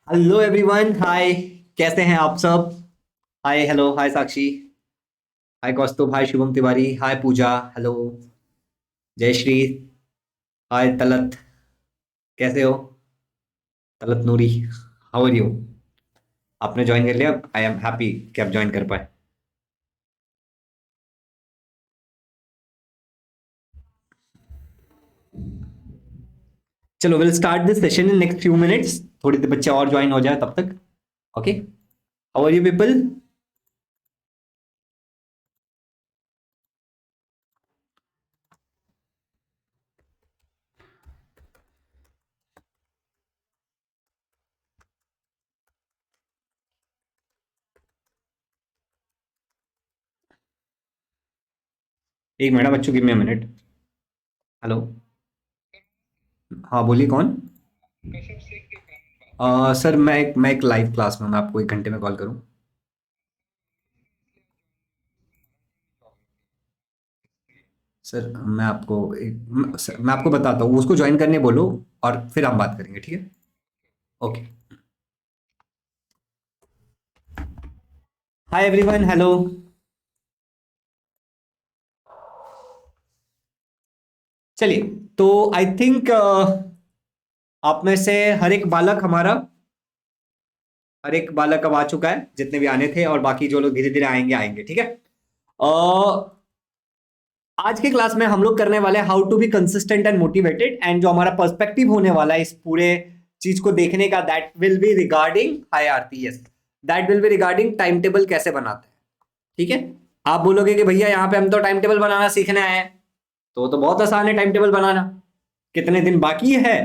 Hello everyone, हाय। कैसे हैं आप सब? Hi, hello, hi Sakshi, hi Kaustubh, hi Shubham Tiwari, hi Pooja, hello, Jayashree, hi Talat. कैसे हो Talat Noori? How are you? आपने ज्वाइन कर लिया? आई एम हैप्पी कि आप ज्वाइन कर पाए। चलो, will start this session in next few minutes. थोड़ी देर बच्चे और ज्वाइन हो जाए तब तक। Okay, how are you people? एक मिनट बच्चों, give me a minute. Hello. हाँ बोलिए, कौन? सर मैं एक लाइव क्लास में हूँ। मैं आपको 1 घंटे में कॉल करूँ? सर सर, मैं आपको बताता हूँ, उसको ज्वाइन करने बोलो और फिर हम बात करेंगे, ठीक है? ओके। Hi everyone, hello. चलिए, तो आई थिंक आप में से हर एक बालक अब आ चुका है, जितने भी आने थे, और बाकी जो लोग धीरे धीरे आएंगे आएंगे, ठीक है? आज की क्लास में हम लोग करने वाले हैं how to be consistent and motivated, and जो हमारा पर्सपेक्टिव होने वाला है इस पूरे चीज को देखने का, that will be regarding, hi Aarti, yes, that will be regarding time table कैसे बनाते हैं। ठीक है? आप बोलोगे कि भैया यहाँ पे हम तो टाइम टेबल बनाना सीखने आए हैं, तो बहुत आसान है टाइम टेबल बनाना। कितने दिन बाकी है,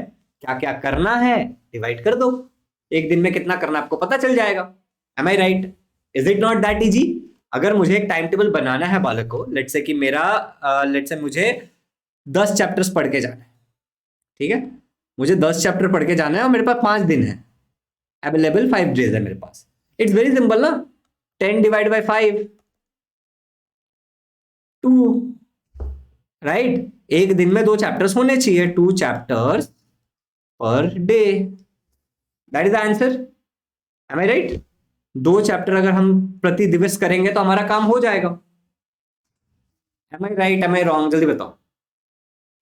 क्या क्या करना है, डिवाइड कर दो। एक दिन में कितना करना आपको पता चल जाएगा। Am I right? Is it not that easy? अगर मुझे एक टाइम टेबल बनाना है बालक को, लेट्स से कि लेट्स से मुझे 10 चैप्टर्स पढ़ के जाना है, ठीक है? मुझे 10 चैप्टर पढ़ के जाना है और मेरे पास 5 दिन है, अवेलेबल 5 डेज है मेरे पास। इट्स वेरी सिंपल ना। 10 डिवाइड बाई 5, 2, राइट? एक दिन में 2 चैप्टर्स होने चाहिए, 2 chapters per day. That is the answer. Am I right? 2 chapter अगर हम प्रति दिवस करेंगे तो हमारा काम हो जाएगा। Am I right, am I wrong? जल्दी बताओ।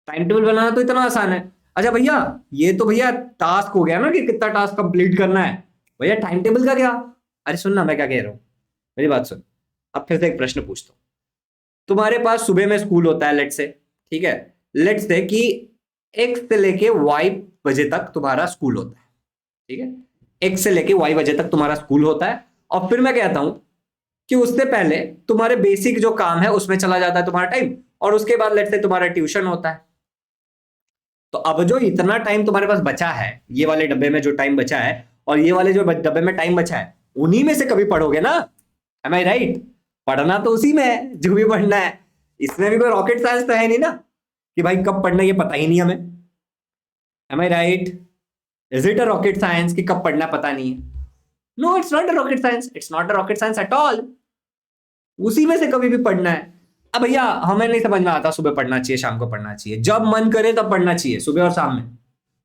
टाइम टेबल बनाना तो इतना आसान है। अच्छा भैया, ये तो भैया टास्क हो गया ना कि कितना टास्क कंप्लीट करना है। भैया टाइम टेबल का क्या? अरे सुनना मैं क्या कह रहा हूँ, मेरी बात सुन। अब फिर से एक प्रश्न पूछता हूँ। तुम्हारे पास सुबह में स्कूल होता है, लेट्स से, ठीक है? लेट्स से कि एक्स से लेके वाई बजे तक तुम्हारा स्कूल होता है, ठीक है? एक्स से लेके वाई बजे तक तुम्हारा स्कूल होता है, और फिर मैं कहता हूं कि उससे पहले तुम्हारे बेसिक जो काम है उसमें चला जाता है तुम्हारा टाइम, और उसके बाद लेट्स से तुम्हारा ट्यूशन होता है। तो अब जो इतना टाइम तुम्हारे पास बचा है, ये वाले डब्बे में जो टाइम बचा है और ये वाले जो डब्बे में टाइम बचा है, उन्हीं में से कभी पढ़ोगे ना। M I right? पढ़ना तो उसी में है जो भी पढ़ना है। इसमें भी कोई रॉकेट साइंस तो है नहीं ना कि भाई कब पढ़ना ये पता ही नहीं हमें। Am I right? Is it a rocket science कि कब पढ़ना पता नहीं है? No, it's not a rocket science, it's not a rocket science at all. उसी में से कभी भी पढ़ना है। अब भैया हमें नहीं समझ में आता सुबह पढ़ना चाहिए शाम को पढ़ना चाहिए। जब मन करे तब पढ़ना चाहिए, सुबह और शाम में।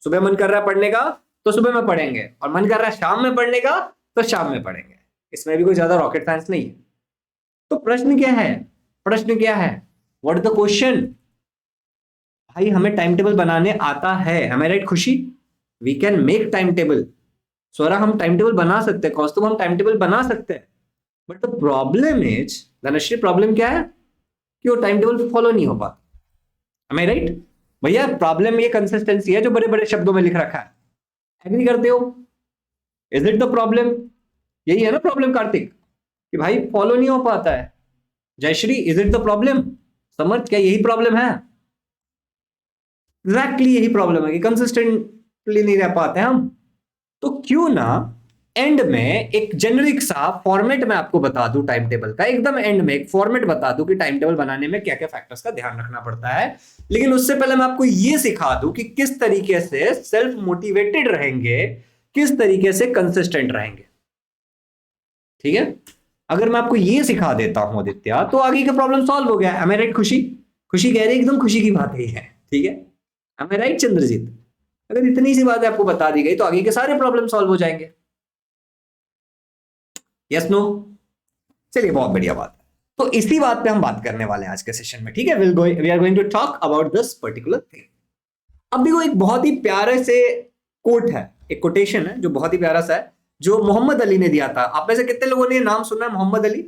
सुबह मन कर रहा है पढ़ने का तो सुबह में पढ़ेंगे, और मन कर रहा है शाम में पढ़ने का तो शाम में पढ़ेंगे। इसमें भी कोई ज्यादा रॉकेट साइंस नहीं है। तो प्रश्न क्या है? प्रश्न क्या है? What is the question? भाई हमें टाइम टेबल बनाने आता है, हमें right Khushi? We can make time table. Swara हम टाइम टेबल बना सकते हैं, कौस्तुभ हम टाइम टेबल बना सकते हैं। But the problem is, Dhanashree, problem क्या है? कि वो टाइम टेबल फॉलो नहीं हो पाता। M I right? भैया प्रॉब्लम ये कंसिस्टेंसी है जो बड़े बड़े शब्दों में लिख रखा है। एग्री करते हो? Is it the problem? यही है ना प्रॉब्लम कार्तिक, कि भाई फॉलो नहीं हो पाता है। Jayashree, is it the problem? समझ, क्या यही प्रॉब्लम है? एग्जैक्टली यही प्रॉब्लम है कि कंसिस्टेंटली नहीं रह पाते हम। तो क्यों ना एंड में एक जेनरिक सा फॉर्मेट में आपको बता दूं टाइम टेबल का, एकदम एंड में एक फॉर्मेट बता दूं कि टाइम टेबल बनाने में क्या क्या फैक्टर्स का ध्यान रखना पड़ता है। लेकिन उससे पहले मैं आपको यह सिखा दूं कि किस तरीके से सेल्फ मोटिवेटेड रहेंगे, किस तरीके से कंसिस्टेंट रहेंगे। ठीक है? अगर मैं आपको यह सिखा देता हूं आदित्य, तो आगे का प्रॉब्लम सॉल्व हो गया। एम आई राइट खुशी? खुशी कह रही एकदम खुशी की बात ही है, ठीक है? M I right Chandrajit? अगर इतनी सी बात आपको बता दी गई तो आगे के सारे प्रॉब्लम सॉल्व हो जाएंगे। Yes no? चलिए, बहुत बढ़िया बात है। तो इसी बात पे हम बात करने वाले हैं आज के सेशन में, ठीक है? We are going to talk about this particular thing. अब देखो, एक बहुत ही प्यारे से कोट है, एक कोटेशन है जो बहुत ही प्यारा सा है, जो मोहम्मद अली ने दिया था। आप में से कितने लोगों ने नाम सुना है मोहम्मद अली?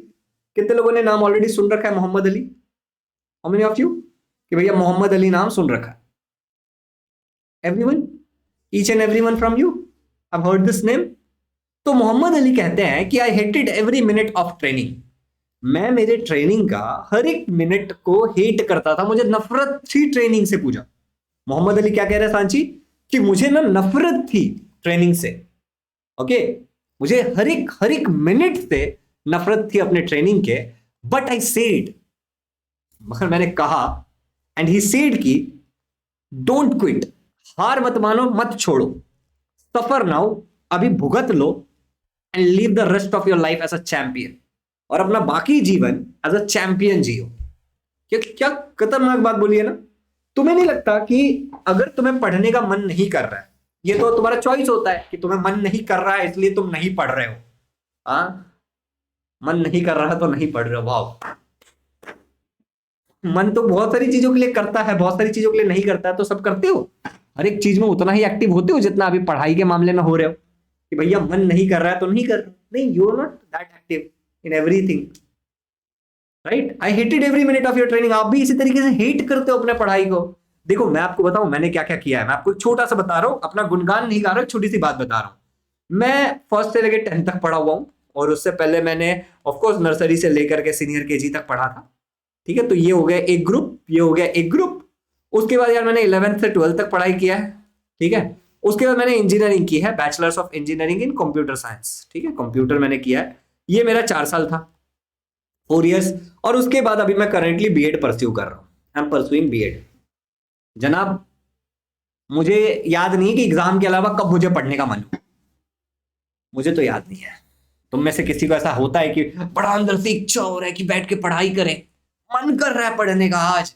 कितने लोगों ने नाम ऑलरेडी सुन रखा है Mohammad Ali? How many of you कि भैया मोहम्मद अली नाम सुन रखा है? Everyone, each and everyone from you have heard this name? तो मोहम्मद अली कहते हैं कि I hated every minute of training. मैं मेरे ट्रेनिंग का हर एक मिनट को हेट करता था, मुझे नफरत थी ट्रेनिंग से। पूजा मोहम्मद अली क्या कह रहे हैं सांची? कि मुझे ना नफरत थी ट्रेनिंग से। ओके, मुझे हर एक मिनट से नफरत थी अपने ट्रेनिंग के। बट आई सेड, मगर मैंने कहा, एंड ही सेड कि डोंट क्विट, हार मत मानो, मत छोड़ो, सफर नाउ, अभी भुगत लो, and live the rest of your life as a champion, और अपना बाकी जीवन एज अ चैंपियन जियो। क्या क्या खतरनाक बात बोली है ना? तुम्हें नहीं लगता कि अगर तुम्हें पढ़ने का मन नहीं कर रहा है, ये तो तुम्हारा चॉइस होता है कि तुम्हें मन नहीं कर रहा है इसलिए तुम नहीं पढ़ रहे हो। हाँ, मन नहीं कर रहा तो नहीं पढ़ रहे हो। वाह, मन तो बहुत सारी चीजों के लिए करता है, बहुत सारी चीजों के लिए नहीं करता है, तो सब करते हो। हर एक चीज में उतना ही एक्टिव होते हो जितना अभी पढ़ाई के मामले में हो रहे हो। कि भैया मन नहीं कर रहा है तो नहीं कर रहे, नहीं, you are not that active in everything, right? I hated every minute of your training. आप भी इसी तरीके से हेट करते हो अपने पढ़ाई को। देखो, मैं आपको बताऊं मैंने क्या क्या किया है। मैं आपको एक छोटा सा बता रहा हूं, अपना गुणगान नहीं गा रहा हूं, छोटी सी बात बता रहा हूं। मैं फर्स्ट से लेकर 10th तक पढ़ा हुआ हूं, और उससे पहले मैंने ऑफकोर्स नर्सरी से लेकर के सीनियर केजी तक पढ़ा था। ठीक है, तो ये हो गया एक ग्रुप, ये हो गया एक ग्रुप। उसके बाद यार मैंने 11th से 12th तक पढ़ाई किया है। ठीक है, उसके बाद मैंने इंजीनियरिंग की है, bachelors of engineering in computer science. ठीक है, कंप्यूटर मैंने किया है, ये मेरा 4 साल था, 4 years। और उसके बाद अभी मैं करेंटली बीएड परस्यू कर रहा हूं, आई एम परस्यूइंग बीएड। जनाब, मुझे याद नहीं है कि एग्जाम के अलावा कब मुझे पढ़ने का मन हो, मुझे तो याद नहीं है। तुम में से किसी को ऐसा होता है कि बड़ा अंदर से इच्छा हो रहा है कि बैठ के पढ़ाई करें, मन कर रहा है पढ़ने का? आज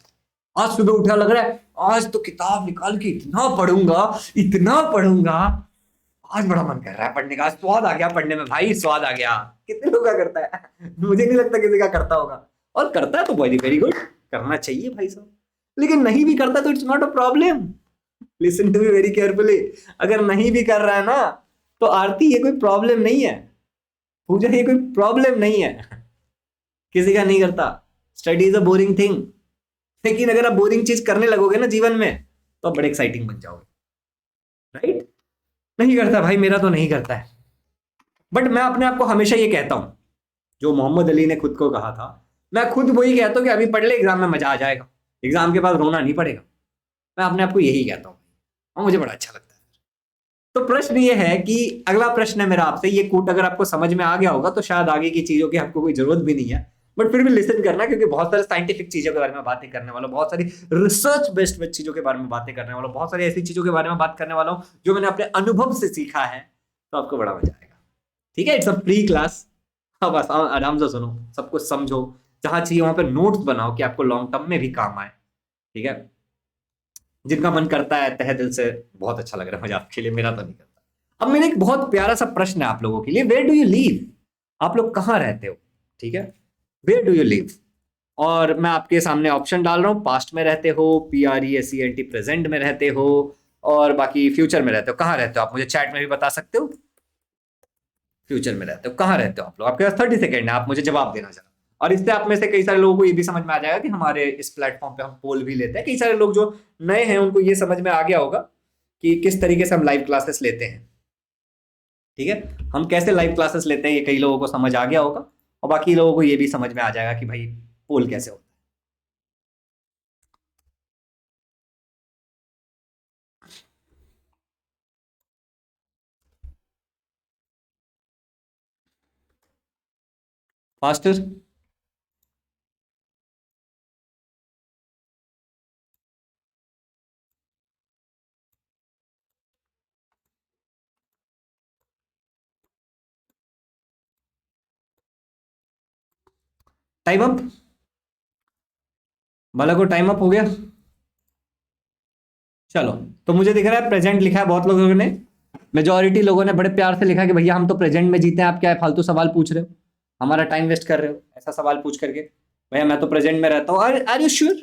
आज सुबह उठा लग रहा है आज तो किताब निकाल के इतना पढ़ूंगा, इतना पढ़ूंगा, आज बड़ा मन कर रहा है पढ़ने का, आज स्वाद आ गया पढ़ने में भाई, स्वाद आ गया। कितने लोग का करता है? मुझे नहीं लगता किसी का करता होगा, और करता है तो वेरी वेरी गुड, करना चाहिए भाई साहब। लेकिन नहीं भी करता तो it's not a problem. Listen to me very carefully. अगर नहीं भी कर रहा है ना, तो आरती ये कोई प्रॉब्लम नहीं है, पूजा ये कोई प्रॉब्लम नहीं है। किसी का नहीं करता, study is a boring thing. लेकिन अगर आप बोरिंग चीज करने लगोगे ना जीवन में, तो आप बड़े एक्साइटिंग बन जाओगे, राइट? नहीं करता भाई, मेरा तो नहीं करता है। बट मैं अपने आप को हमेशा ये कहता हूं, जो मोहम्मद अली ने खुद को कहा था, मैं खुद वही कहता हूं कि अभी पढ़ ले, एग्जाम में मजा आ जाएगा, एग्जाम के बाद रोना नहीं पड़ेगा। मैं अपने आप को यही कहता हूं, और मुझे बड़ा अच्छा लगता है। तो प्रश्न ये है कि अगला प्रश्न है मेरा आपसे, ये कोट अगर आपको समझ में आ गया होगा तो शायद आगे की चीजों की आपको कोई जरूरत भी नहीं है, बट फिर भी लिसन करना, क्योंकि बहुत सारे साइंटिफिक चीजों के बारे में बातें करने वाला हूं, बहुत सारी रिसर्च बेस्ड चीजों के बारे में बातें करने वाला हूं, बहुत सारी ऐसी चीजों के बारे में बात करने वाला हूं जो मैंने अपने अनुभव से सीखा है। तो आपको बड़ा मजा आएगा। ठीक है, इट्स अ प्री क्लास। हाँ, बस आराम से सुनो, सब कुछ समझो, जहां चाहिए वहां पर नोट्स बनाओ कि आपको लॉन्ग टर्म में भी काम आए। ठीक है, जिनका मन करता है तहे दिल से, बहुत अच्छा लग रहा है मुझे आपके लिए, मेरा तो नहीं करता। अब मेरा एक बहुत प्यारा सा प्रश्न है आप लोगों के लिए, वेयर डू यू लीव? आप लोग कहाँ रहते हो? ठीक है, वेयर डू यू लिव? और मैं आपके सामने ऑप्शन डाल रहा हूँ, पास्ट में रहते हो, PRESENT प्रेजेंट में रहते हो, और बाकी फ्यूचर में रहते हो। कहाँ रहते हो आप? मुझे चैट में भी बता सकते हो। फ्यूचर में रहते हो, कहाँ रहते हो आप लोग? आपके पास 30 सेकेंड है, आप मुझे जवाब देना जरा। और इससे आप में से कई सारे लोगों को ये भी समझ में आ जाएगा कि हमारे इस प्लेटफॉर्म पे हम पोल भी लेते हैं। कई सारे लोग जो नए हैं उनको ये समझ में आ गया होगा कि किस तरीके से हम लाइव क्लासेस लेते हैं। ठीक है, हम कैसे लाइव क्लासेस लेते हैं ये कई लोगों को समझ आ गया होगा, और बाकी लोगों को ये भी समझ में आ जाएगा कि भाई पोल कैसे होता है। फास्टर, टाइम अप, बालक को टाइम अप हो गया। चलो, तो मुझे दिख रहा है प्रेजेंट लिखा है बहुत लोगों ने, मेजोरिटी लोगों ने बड़े प्यार से लिखा कि भैया हम तो प्रेजेंट में जीते हैं, आप क्या है फालतू सवाल पूछ रहे हो, हमारा टाइम वेस्ट कर रहे हो ऐसा सवाल पूछ करके। भैया मैं तो प्रेजेंट में रहता हूँ। Are you sure?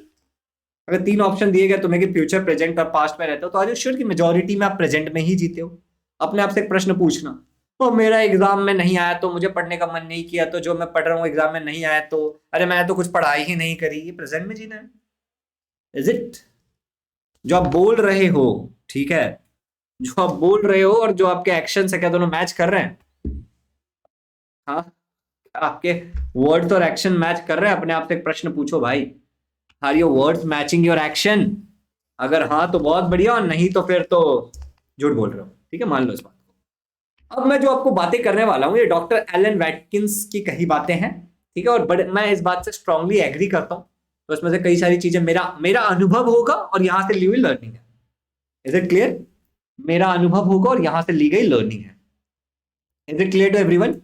अगर 3 ऑप्शन दिए गए तुम्हें कि फ्यूचर, प्रेजेंट और पास्ट में रहते हो, तो आर यू श्योर कि मेजोरिटी में आप प्रेजेंट में ही जीते हो? अपने आप से एक प्रश्न पूछना, तो मेरा एग्जाम में नहीं आया तो मुझे पढ़ने का मन नहीं किया, तो जो मैं पढ़ रहा हूँ एग्जाम में नहीं आया तो अरे मैंने तो कुछ पढ़ाई ही नहीं करी। ये प्रेजेंट में जीना है? Is it? जो आप बोल रहे हो, ठीक है, जो आप बोल रहे हो और जो आपके एक्शन है, क्या दोनों मैच कर रहे हैं? हाँ, आपके वर्ड्स और एक्शन मैच कर रहे हैं? अपने आप से एक प्रश्न पूछो भाई, are your words matching your action? अगर हाँ तो बहुत बढ़िया, और नहीं तो फिर तो झूठ बोल रहे हो। ठीक है, मान लो इस बात को। अब मैं जो आपको बातें करने वाला हूं ये डॉक्टर एलन वैटकिंस की कही बातें हैं, ठीक है, और बड़े मैं इस बात से स्ट्रांगली एग्री करता हूं। तो इसमें से कई सारी चीजें मेरा अनुभव होगा और यहां से ली हुई लर्निंग है। Is it clear? मेरा अनुभव होगा और यहां से ली गई लर्निंग है। Is it clear to everyone?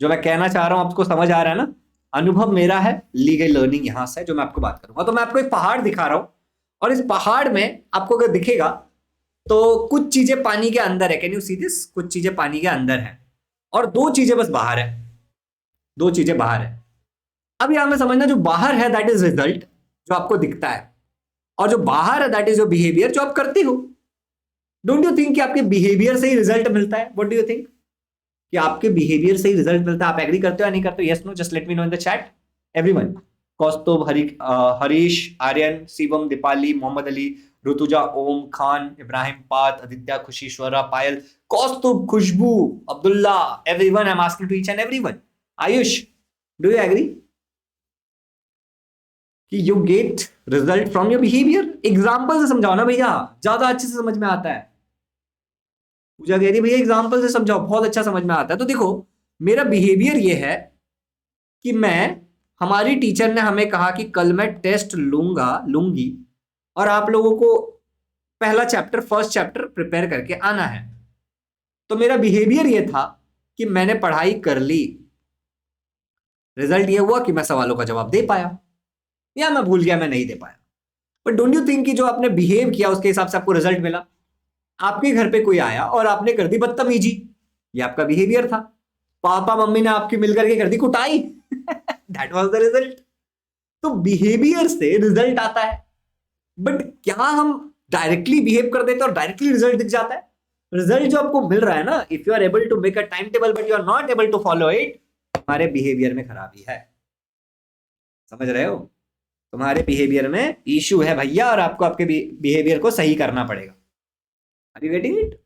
जो मैं कहना चाह रहा हूं आपको समझ आ रहा है ना? अनुभव मेरा है, ली गई लर्निंग यहां से जो मैं आपको बात करूंगा। तो मैं आपको एक पहाड़ दिखा रहा हूं, और इस पहाड़ में आपको अगर दिखेगा तो कुछ चीजें पानी के अंदर है। Can you see this? कुछ चीजें पानी के अंदर है और 2 चीजें बस बाहर है। 2 चीजें बाहर है। अब यहां में समझना, जो बाहर है दैट इज रिजल्ट, जो आपको दिखता है, और जो बाहर है दैट इज योर बिहेवियर, जो आप करते हो। डोंट यू थिंक कि आपके बिहेवियर से ही रिजल्ट मिलता है? व्हाट डू यू थिंक कि आपके बिहेवियर से ही रिजल्ट मिलता है? आप एग्री करते हो या नहीं करते हो? Yes no, just let me know in the chat everyone. Kaustubh, Harish, Aryan, Shivam, Deepali, Mohammed Ali, Rituja, Om, Khan, Ibrahim, पात, Aditya, Khushi, Swara, Payal, Kaustubh, Khushboo, Abdullah, everyone. I am asking to each and everyone. Ayush, do you agree कि you get result from your behaviour? Example से समझाओ ना भैया, ज्यादा अच्छे से समझ में आता है। पूजा कह रही भैया एग्जाम्पल से समझाओ, बहुत अच्छा समझ में आता है। तो देखो, मेरा बिहेवियर ये है कि हमारी टीचर ने हमें कहा कि कल मैं टेस्ट लूंगी, और आप लोगों को पहला चैप्टर, फर्स्ट चैप्टर प्रिपेयर करके आना है। तो मेरा बिहेवियर ये था कि मैंने पढ़ाई कर ली। रिजल्ट ये हुआ कि मैं सवालों का जवाब दे पाया, या मैं भूल गया, मैं नहीं दे पाया। बट डोंट यू थिंक कि जो आपने बिहेव किया उसके हिसाब से आपको रिजल्ट मिला? आपके घर पे कोई आया और आपने कर दी बदतमीजी, ये आपका बिहेवियर था। पापा मम्मी ने आपकी मिलकर के कर दी कुटाई, दैट वाज द रिजल्ट। तो बिहेवियर से रिजल्ट आता है। बट क्या हम डायरेक्टली बिहेव कर देते हैं और डायरेक्टली रिजल्ट दिख जाता है? रिजल्ट जो आपको मिल रहा है ना, if you are able to make a time table but you are not able to follow it, तुम्हारे बिहेवियर में खराबी है। समझ रहे हो? तुम्हारे बिहेवियर में इश्यू है भैया, और आपको आपके बिहेवियर को सही करना पड़ेगा। Are you getting it?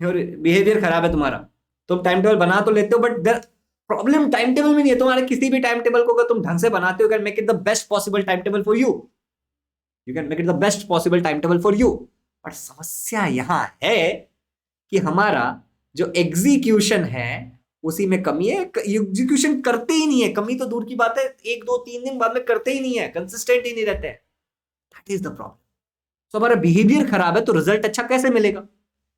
Your behaviour खराब है तुम्हारा। तुम टाइम टेबल बना तो लेते हो, बट प्रॉब्लम टाइम टेबल में नहीं है। तुम्हारे किसी भी टाइम टेबल को अगर तुम ढंग से बनाते हो, can make it the best possible time table for you. You can make it the best possible time table for you. और समस्या यहां है कि हमारा जो एग्जीक्यूशन है उसी में कमी है। एग्जीक्यूशन करते ही नहीं है, कमी तो दूर की बात है, 1 2 3 दिन बाद में करते ही नहीं है, कंसिस्टेंट ही नहीं रहते हैं। That is the problem. तो हमारा बिहेवियर खराब है तो रिजल्ट अच्छा कैसे मिलेगा?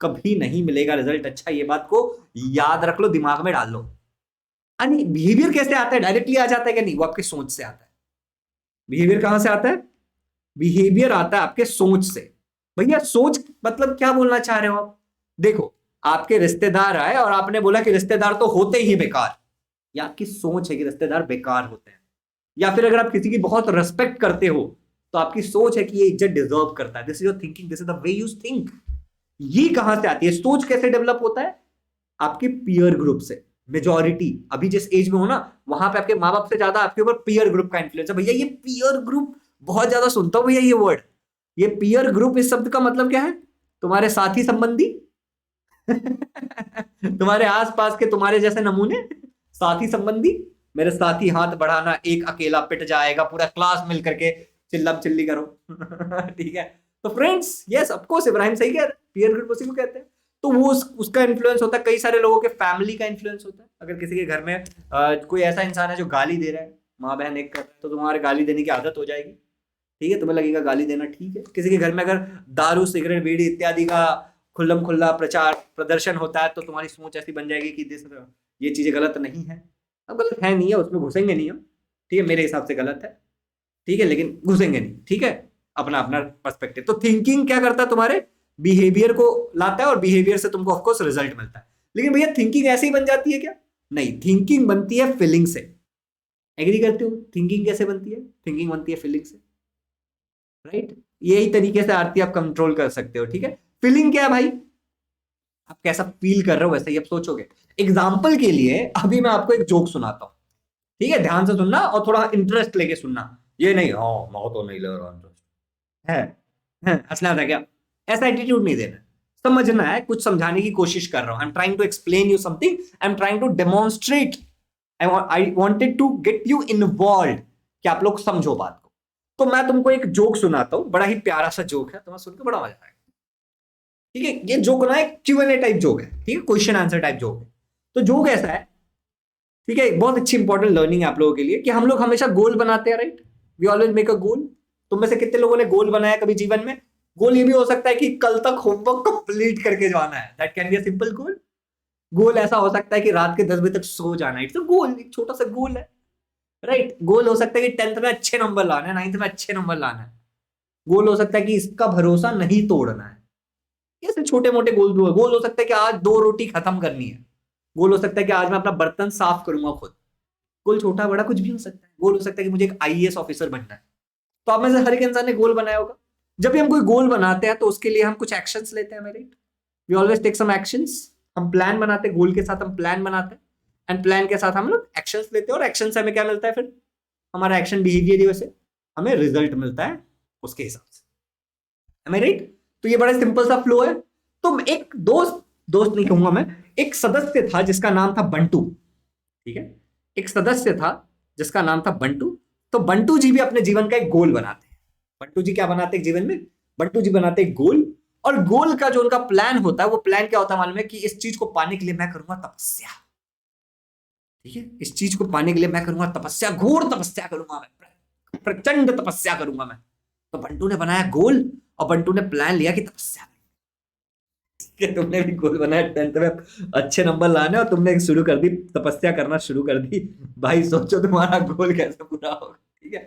कभी नहीं मिलेगा रिजल्ट अच्छा। ये बात को याद रख लो, दिमाग में डाल लो। यानी बिहेवियर कैसे आता है? डायरेक्टली आ जाता है क्या? नहीं, वो आपके सोच से आता है। बिहेवियर कहां से आता है? बिहेवियर आता है आपके सोच से। भैया सोच मतलब क्या बोलना चाह रहे हो आप? देखो, आपके रिश्तेदार आए और आपने बोला कि रिश्तेदार तो होते ही बेकार, या आपकी सोच है कि रिश्तेदार बेकार होते हैं। या फिर अगर आप किसी की बहुत रेस्पेक्ट करते हो तो आपकी सोच है कि ये इज्जत डिजर्व करता है। This is your thinking, this is the way you think. ये कहां से आती है? सोच कैसे डेवलप होता है? आपके पीयर ग्रुप से। मेजॉरिटी अभी जिस एज में हो ना, वहां पे आपके माँ बाप से ज्यादा आपके ऊपर पीयर ग्रुप का इन्फ्लुएंस है। भैया ये पीयर ग्रुप बहुत ज्यादा सुनता हूं भैया ये वर्ड। ये पीयर ग्रुप, इस शब्द का मतलब क्या है? तुम्हारे साथी संबंधी तुम्हारे आसपास के तुम्हारे जैसे नमूने, साथी संबंधी। मेरे साथी हाथ बढ़ाना, एक अकेला पिट जाएगा, पूरा क्लास मिल करके चिल्लम चिल्ली करो। ठीक है, तो friends, yes of course Ibrahim सही कह रहे हैं, पीयर ग्रुप उसी को कहते हैं। तो वो उसका इन्फ्लुएंस होता है, कई सारे लोगों के फैमिली का इन्फ्लुएंस होता है। अगर किसी के घर में कोई ऐसा इंसान है जो गाली दे रहा है, माँ बहन एक कर रहा है, तो तुम्हारे गाली देने की आदत हो जाएगी। ठीक है, तुम्हें लगेगा गाली देना ठीक है। किसी के घर में अगर दारू, सिगरेट, बीड़ी इत्यादि का खुल्लम खुल्ला प्रचार प्रदर्शन होता है तो तुम्हारी सोच ऐसी बन जाएगी कि ये चीजें गलत नहीं है। अब गलत है नहीं है, उसमें घुसेंगे नहीं हम, ठीक है, मेरे हिसाब से गलत है, ठीक है, लेकिन घुसेंगे नहीं, ठीक है, अपना अपना पर्सपेक्टिव। तो थिंकिंग क्या करता है? तुम्हारे बिहेवियर को लाता है और बिहेवियर से तुमको ऑफकोर्स रिजल्ट मिलता है। लेकिन भैया थिंकिंग ऐसे ही बन जाती है क्या? नहीं, थिंकिंग बनती है फीलिंग से। एग्री करते हो? थिंकिंग कैसे बनती है? थिंकिंग बनती है फीलिंग से, राइट? यही तरीके से आरती आप कंट्रोल कर सकते हो, ठीक है? फीलिंग क्या है भाई? आप कैसा फील कर रहे हो वैसे ही आप सोचोगे। एग्जाम्पल के लिए अभी मैं आपको एक जोक सुनाता हूं, ठीक है? ध्यान से सुनना और थोड़ा इंटरेस्ट लेके सुनना। ये नहीं हाँ मैं तो नहीं ले रहा इंटरेस्ट है हंसना था क्या? ऐसा एटीट्यूड नहीं देना, समझना है। कुछ समझाने की कोशिश कर रहा हूं, I am trying to explain you something, I am trying to demonstrate, I wanted to get you involve कि आप लोग समझो बात को। तो मैं तुमको एक जोक सुनाता हूं, बड़ा ही प्यारा सा जोक है, तुम्हें सुन के बड़ा मजा आएगा, ठीक है? ये जोक ना एक Q&A टाइप जोक है, ठीक है? क्वेश्चन आंसर टाइप जोक है। तो जोक ऐसा है, ठीक है? बहुत अच्छी इंपॉर्टेंट लर्निंग है आप लोगों के लिए कि हम लोग हमेशा गोल बनाते हैं, right? We always make a goal. तुम में से कितने लोगों ने गोल बनाया कभी जीवन में? गोल ये भी हो सकता है कि कल तक होमवर्क कंप्लीट करके जाना है, that can be a simple goal. Goal ऐसा हो सकता है कि रात के 10 बजे तक सो जाना है, इट्स अ गोल, एक छोटा सा गोल है, राइट? गोल हो सकता है कि 10th में अच्छे नंबर लाना है, 9th में अच्छे नंबर लाना है। गोल हो सकता है कि इसका भरोसा नहीं तोड़ना है। ये सिर्फ छोटे मोटे गोल भी है। गोल हो सकता है कि आज 2 रोटी खत्म करनी है। गोल हो सकता है कि आज मैं अपना बर्तन साफ करूंगा खुद। गोल छोटा बड़ा कुछ भी हो सकता है। गोल हो सकता है कि मुझे एक आईएएस ऑफिसर बनना है। तो आप में से हर एक इंसान ने गोल बनाया होगा। जब भी हम कोई गोल बनाते हैं तो उसके लिए हम कुछ एक्शंस लेते हैं, right? We always take some actions. हम प्लान बनाते हैं, गोल के साथ हम प्लान बनाते हैं, एंड प्लान के साथ हम लोग एक्शंस लेते हैं, और एक्शन से हमें क्या मिलता है? फिर हमारा एक्शन बिहेवियर वैसे हमें रिजल्ट मिलता है उसके हिसाब से। Am I right? तो ये बड़ा सिंपल सा फ्लो है। तो एक दोस्त, दोस्त नहीं कहूंगा मैं, एक सदस्य था जिसका नाम था बंटू, ठीक है? एक सदस्य था जिसका नाम था बंटू। तो बंटू जी भी अपने जीवन का एक गोल बनाते हैं। बंटू जी क्या बनाते हैं जीवन में? बंटू जी बनाते हैं गोल। और गोल का जो उनका प्लान होता है, वो प्लान क्या होता है मालूम है? कि इस चीज को पाने के लिए मैं करूंगा तपस्या, ठीक है? इस चीज को पाने के लिए मैं करूंगा तपस्या, घोर तपस्या करूंगा मैं, प्रचंड तपस्या करूंगा मैं। तो बंटू ने बनाया गोल और बंटू ने प्लान लिया कि तपस्या कि तुमने भी गोल बनाया 10th में अच्छे नंबर लाने, और तुमने शुरू कर दी तपस्या करना शुरू कर दी। भाई सोचो तुम्हारा गोल कैसे पूरा होगा, ठीक है?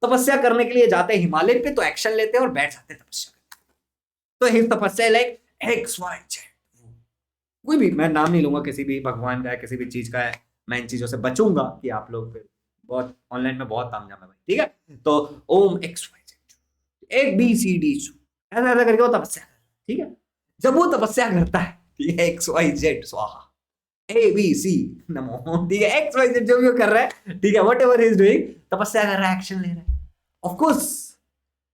तपस्या करने के लिए जाते हैं हिमालय पे, तो एक्शन लेते हैं और बैठ जाते हैं तपस्या करने। तो हिम तपस्या लाइक XYZ, कोई भी, मैं नाम नहीं लूंगा किसी भी भगवान का है, किसी भी चीज का है। मैं इन चीजों से बचूंगा कि आप लोग फिर बहुत ऑनलाइन में बहुत तामझाम है भाई, ठीक है? तो ओम XYZ ABCD ऐसा ऐसा करके वो तपस्या कर, ठीक है? जब वो तपस्या करता है, ठीक है, XYZ स्वाहा ABC नमो, ठीक है? XYZ जो भी वो कर रहा है, ठीक है, वट एवर इज डूइंग, तपस्या कर रहा है, एक्शन ले रहा है। ऑफ कोर्स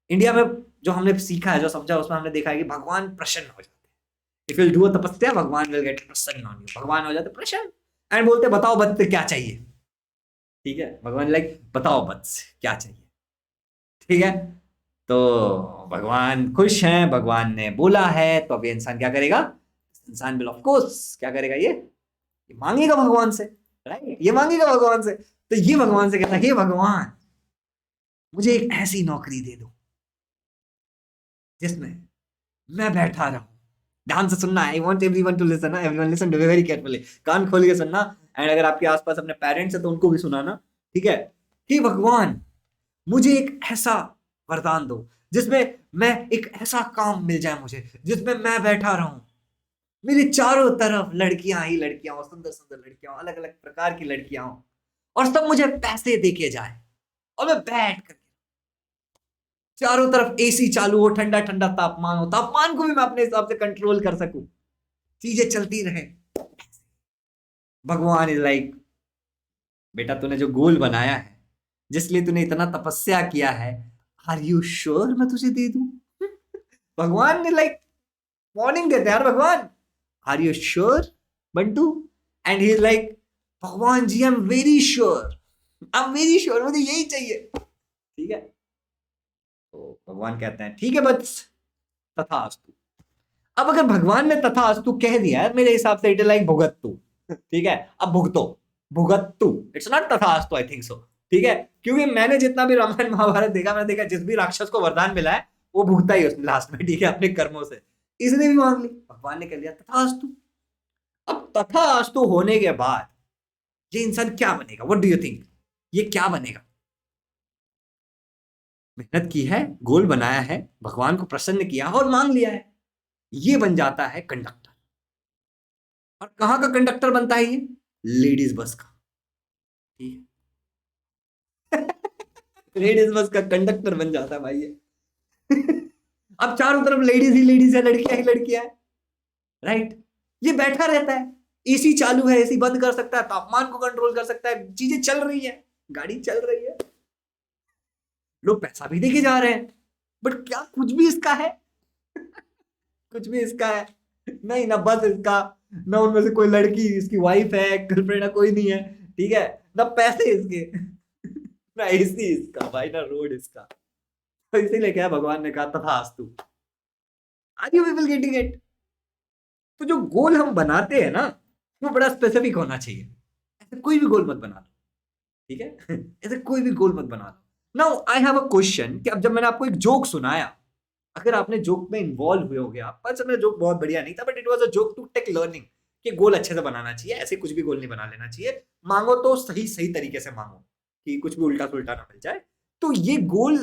इंडिया में जो हमने सीखा है, जो समझा, उसमें हमने देखा है कि भगवान प्रसन्न हो जाते हैं। इफ यू डू अ तपस्या, भगवान विल गेट प्रसन्न ऑन यू, भगवान हो जाते प्रसन्न एंड बोलते बताओ बत्स क्या चाहिए, ठीक है? भगवान लाइक बताओ बत्स क्या चाहिए, ठीक है? तो भगवान खुश हैं, भगवान ने बोला है, तो अब ये इंसान क्या करेगा? इंसान विल ऑफ कोर्स क्या करेगा? ये मांगेगा भगवान से, राइट? ये मांगेगा भगवान से। तो ये भगवान से कहता है, हे भगवान मुझे एक ऐसी नौकरी दे दो जिसमें मैं बैठा रहूं। ध्यान से सुनना, I want everyone to listen, everyone listen to very carefully, कान खोल के सुनना। एंड अगर आपके आसपास अपने पेरेंट्स है तो उनको भी सुनाना, ठीक है? कि भगवान मुझे एक ऐसा वरदान दो जिसमें मैं एक ऐसा काम मिल जाए मुझे जिसमें मैं बैठा रहूं, मेरे चारों तरफ लड़कियां ही लड़कियां हो, सुंदर सुंदर लड़कियां हो, अलग अलग प्रकार की लड़कियां हो, और सब मुझे पैसे देके जाए, और मैं बैठ कर चारों तरफ एसी चालू हो, ठंडा ठंडा तापमान हो, तापमान को भी मैं अपने हिसाब से कंट्रोल कर सकूं, चीजें चलती रहे। भगवान इज लाइक बेटा तूने जो गोल बनाया है, जिसलिए तूने इतना तपस्या किया है, आर यू श्योर मैं तुझे दे दूं? भगवान ने लाइक वार्निंग देते हैं यार, भगवान are you sure Bantu? And he is like भगवान जी I am very sure, I am very sure, मुझे यही चाहिए, ठीक है? तो भगवान कहते हैं ठीक है बस तथास्तु। अब अगर भगवान ने तथास्तु कह दिया है, मेरे हिसाब से इट इज लाइक भुगत्तु, ठीक है? अब भुगतो, भुगत्तु, इट्स नॉट तथास्तु, आई थिंक सो, ठीक है? क्योंकि मैंने जितना भी रामायण महाभारत देखा, मैंने देखा जिस भी राक्षस को वरदान मिला है वो भुगता ही उसने लास्ट में, ठीक है? अपने कर्मों से। इसने भी मांग ली, भगवान ने कह दिया तथास्तु। अब तथास्तु होने के बाद ये इंसान क्या बनेगा? What do you think? ये क्या बनेगा? मेहनत की है, गोल बनाया है, भगवान को प्रसन्न किया और मांग लिया है, ये बन जाता है कंडक्टर। और कहां का कंडक्टर बनता है ये? लेडीज बस का। ठीक है। लेडीज बस का कंडक्टर बन जाता है भाई ये। अब चारों तरफ लेडीज ही लेडीज है, लड़कियां ही लड़कियां है, राइट। ये बैठा रहता है, एसी चालू है, एसी बंद कर सकता है, तापमान को कंट्रोल कर सकता है, चीजें चल रही है, गाड़ी चल रही है, लोग पैसा भी देके जा रहे हैं, बट क्या कुछ भी इसका है? कुछ भी इसका है नहीं ना, बस इसका, ना उनमें से कोई लड़की इसकी वाइफ है, गर्लफ्रेंड है, कोई नहीं है, ठीक है, ना पैसे इसके, ना एसी इसका भाई, ना रोड इसका। तो इसीलिए क्या भगवान ने कहा तथास्तु। Are you people getting it? तो जो गोल हम बनाते हैं ना, वो बड़ा स्पेसिफिक होना चाहिए। ऐसे कोई भी गोल मत बना लो, ठीक है। ऐसे कोई भी गोल मत बना लो। Now I have a question कि अब जब मैंने आपको एक जोक सुनाया, अगर आपने जोक में इन्वॉल्व हुए हो गया, पर मेरा जोक बहुत बढ़िया नहीं था, but it was a joke to take learning कि गोल अच्छे से बनाना चाहिए, ऐसे कुछ भी गोल नहीं बना लेना चाहिए, मांगो तो सही सही तरीके से मांगो कि कुछ भी उल्टा सुल्टा ना मिल जाए। तो ये गोल,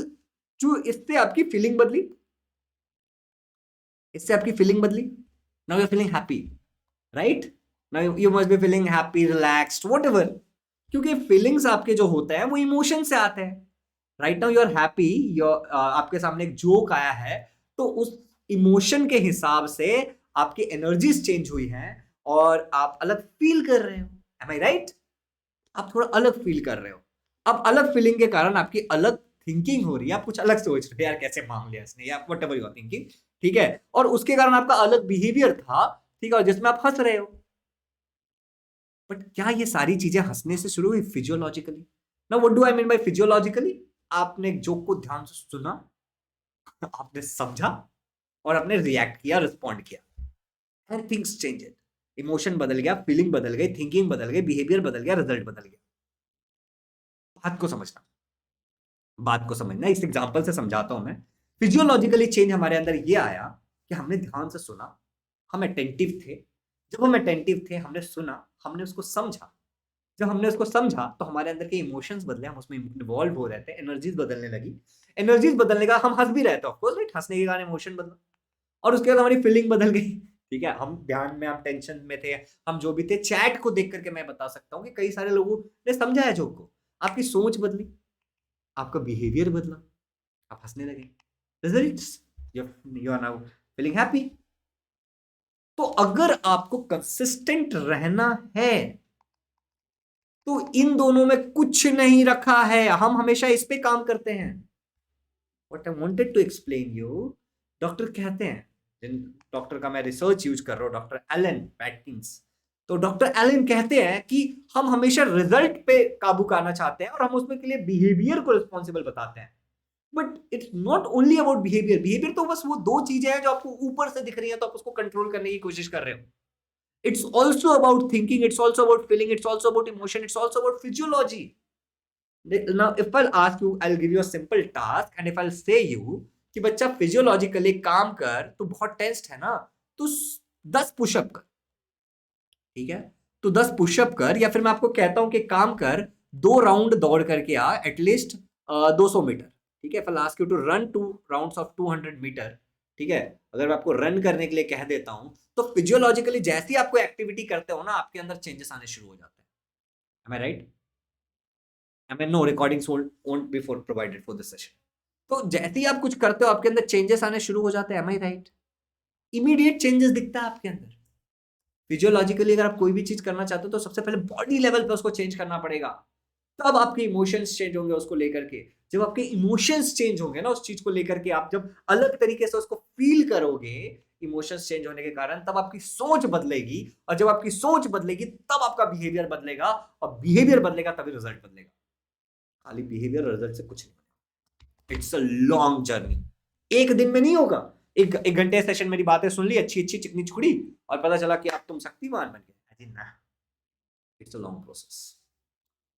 जो इससे आपकी फीलिंग बदली, इससे आपकी फीलिंग बदली, now you are feeling happy, right. Now you must be feeling happy, relaxed, whatever, क्योंकि फीलिंग्स आपके जो होते हैं वो इमोशन से आते हैं। Right now you are happy, your आपके सामने एक जोक आया है, तो उस इमोशन के हिसाब से आपकी एनर्जीज चेंज हुई हैं और आप अलग फील कर रहे हो। M I right? आप थोड़ा अलग फील कर रहे हो। अब अलग फीलिंग के कारण आपकी अलग थिंकिंग हो रही है, आप कुछ अलग सोच रहे हो, यार कैसे मांग लिया इसने, या whatever you are thinking, ठीक है, और उसके कारण आपका अलग बिहेवियर था, ठीक है, और जिसमें आप हंस रहे हो। बट क्या ये सारी चीजें हंसने से शुरू हुई? फिजियोलॉजिकली। ना what do I mean by physiologically? आपने एक जोक को ध्यान से सुना, आपने समझा, और आपने रिएक्ट किया, रिस्पॉन्ड किया, एंड थिंग्स चेंजेड। इमोशन बदल गया, फीलिंग बदल गई, थिंकिंग बदल गई, बिहेवियर बदल गया, रिजल्ट बदल गया। बात को समझना, बात को समझना, इस एग्जांपल से समझाता हूं मैं। फिजियोलॉजिकली चेंज हमारे अंदर ये आया कि हमने ध्यान से सुना, हम अटेंटिव थे। जब हम अटेंटिव थे, हमने सुना, हमने उसको समझा। जब हमने उसको समझा तो हमारे अंदर के इमोशंस बदले, हम उसमें इन्वॉल्व हो रहे थे, एनर्जीज बदलने लगी। एनर्जीज बदलने का हम हंस भी रहे थे, ऑफ कोर्स, राइट, हंसने के कारण इमोशन बदला, और उसके बाद हमारी फीलिंग बदल गई। ठीक है, हम ध्यान में, हम टेंशन में थे, हम जो भी थे, चैट को देख करके मैं बता सकता हूँ कि कई सारे लोगों ने समझा है जोक को, आपकी सोच बदली, आपका बिहेवियर बदला, आप हंसने लगे, results, you are now feeling happy. तो अगर आपको कंसिस्टेंट रहना है, तो इन दोनों में कुछ नहीं रखा है, हम हमेशा इस पे काम करते हैं। What I wanted to explain you, doctor कहते हैं, जिन डॉक्टर का मैं रिसर्च यूज कर रहा हूं, डॉक्टर एलन पैटकिंस, तो डॉक्टर एलन कहते हैं कि हम हमेशा रिजल्ट पे काबू करना चाहते हैं, और हम उसमें के लिए बिहेवियर को रिस्पॉन्सिबल बताते हैं। But it's not only about behaviour, behaviour तो बस वो दो चीजें हैं जो आपको ऊपर से दिख रही है, तो आप उसको कंट्रोल करने की कोशिश कर रहे हो। It's also about thinking, it's also about feeling, it's also about emotion, it's also about physiology. Now, if I'll ask you, I'll give you a simple task, and if I'll say you कि बच्चा physiologically काम कर, तो बहुत tensed है ना, तो 10 pushup कर, ठीक है, तो 10 पुशअप कर, या फिर मैं आपको कहता हूं कि काम कर, 2 राउंड दौड़ करके आ, एटलीस्ट 200 मीटर, ठीक है। If I ask you to run 2 rounds of 200 metre, ठीक है, अगर मैं आपको रन करने के लिए कह देता हूं, तो फिजियोलॉजिकली जैसे ही आपको एक्टिविटी करते हो ना, आपके अंदर चेंजेस आने शुरू हो जाते हैं। Am I right? I mean no recordings won't be for provided for this session. तो जैसे ही आप कुछ करते हो, आपके अंदर चेंजेस आने शुरू हो जाते हैं। Am I right? Immediate changes दिखता है आपके अंदर। फिजियोलॉजिकली अगर आप कोई भी चीज करना चाहते हो, तो सबसे पहले बॉडी लेवल पे उसको चेंज करना पड़ेगा, तब आपके इमोशंस चेंज होंगे उसको लेकर के। जब आपके इमोशंस चेंज होंगे ना उस चीज को लेकर के, आप जब अलग तरीके से उसको फील करोगे, इमोशंस चेंज होने के कारण, तब आपकी सोच बदलेगी, और जब आपकी सोच बदलेगी तब आपका बिहेवियर बदलेगा, और बिहेवियर बदलेगा तभी रिजल्ट बदलेगा। खाली बिहेवियर रिजल्ट से कुछ नहीं, इट्स अ लॉन्ग जर्नी, एक दिन में नहीं होगा। एक घंटे सेशन मेरी बातें सुन ली, अच्छी अच्छी चिकनी चुकड़ी, और पता चला कि आप तुम शक्तिमान बन गए, ना, इट्स अ लॉन्ग प्रोसेस।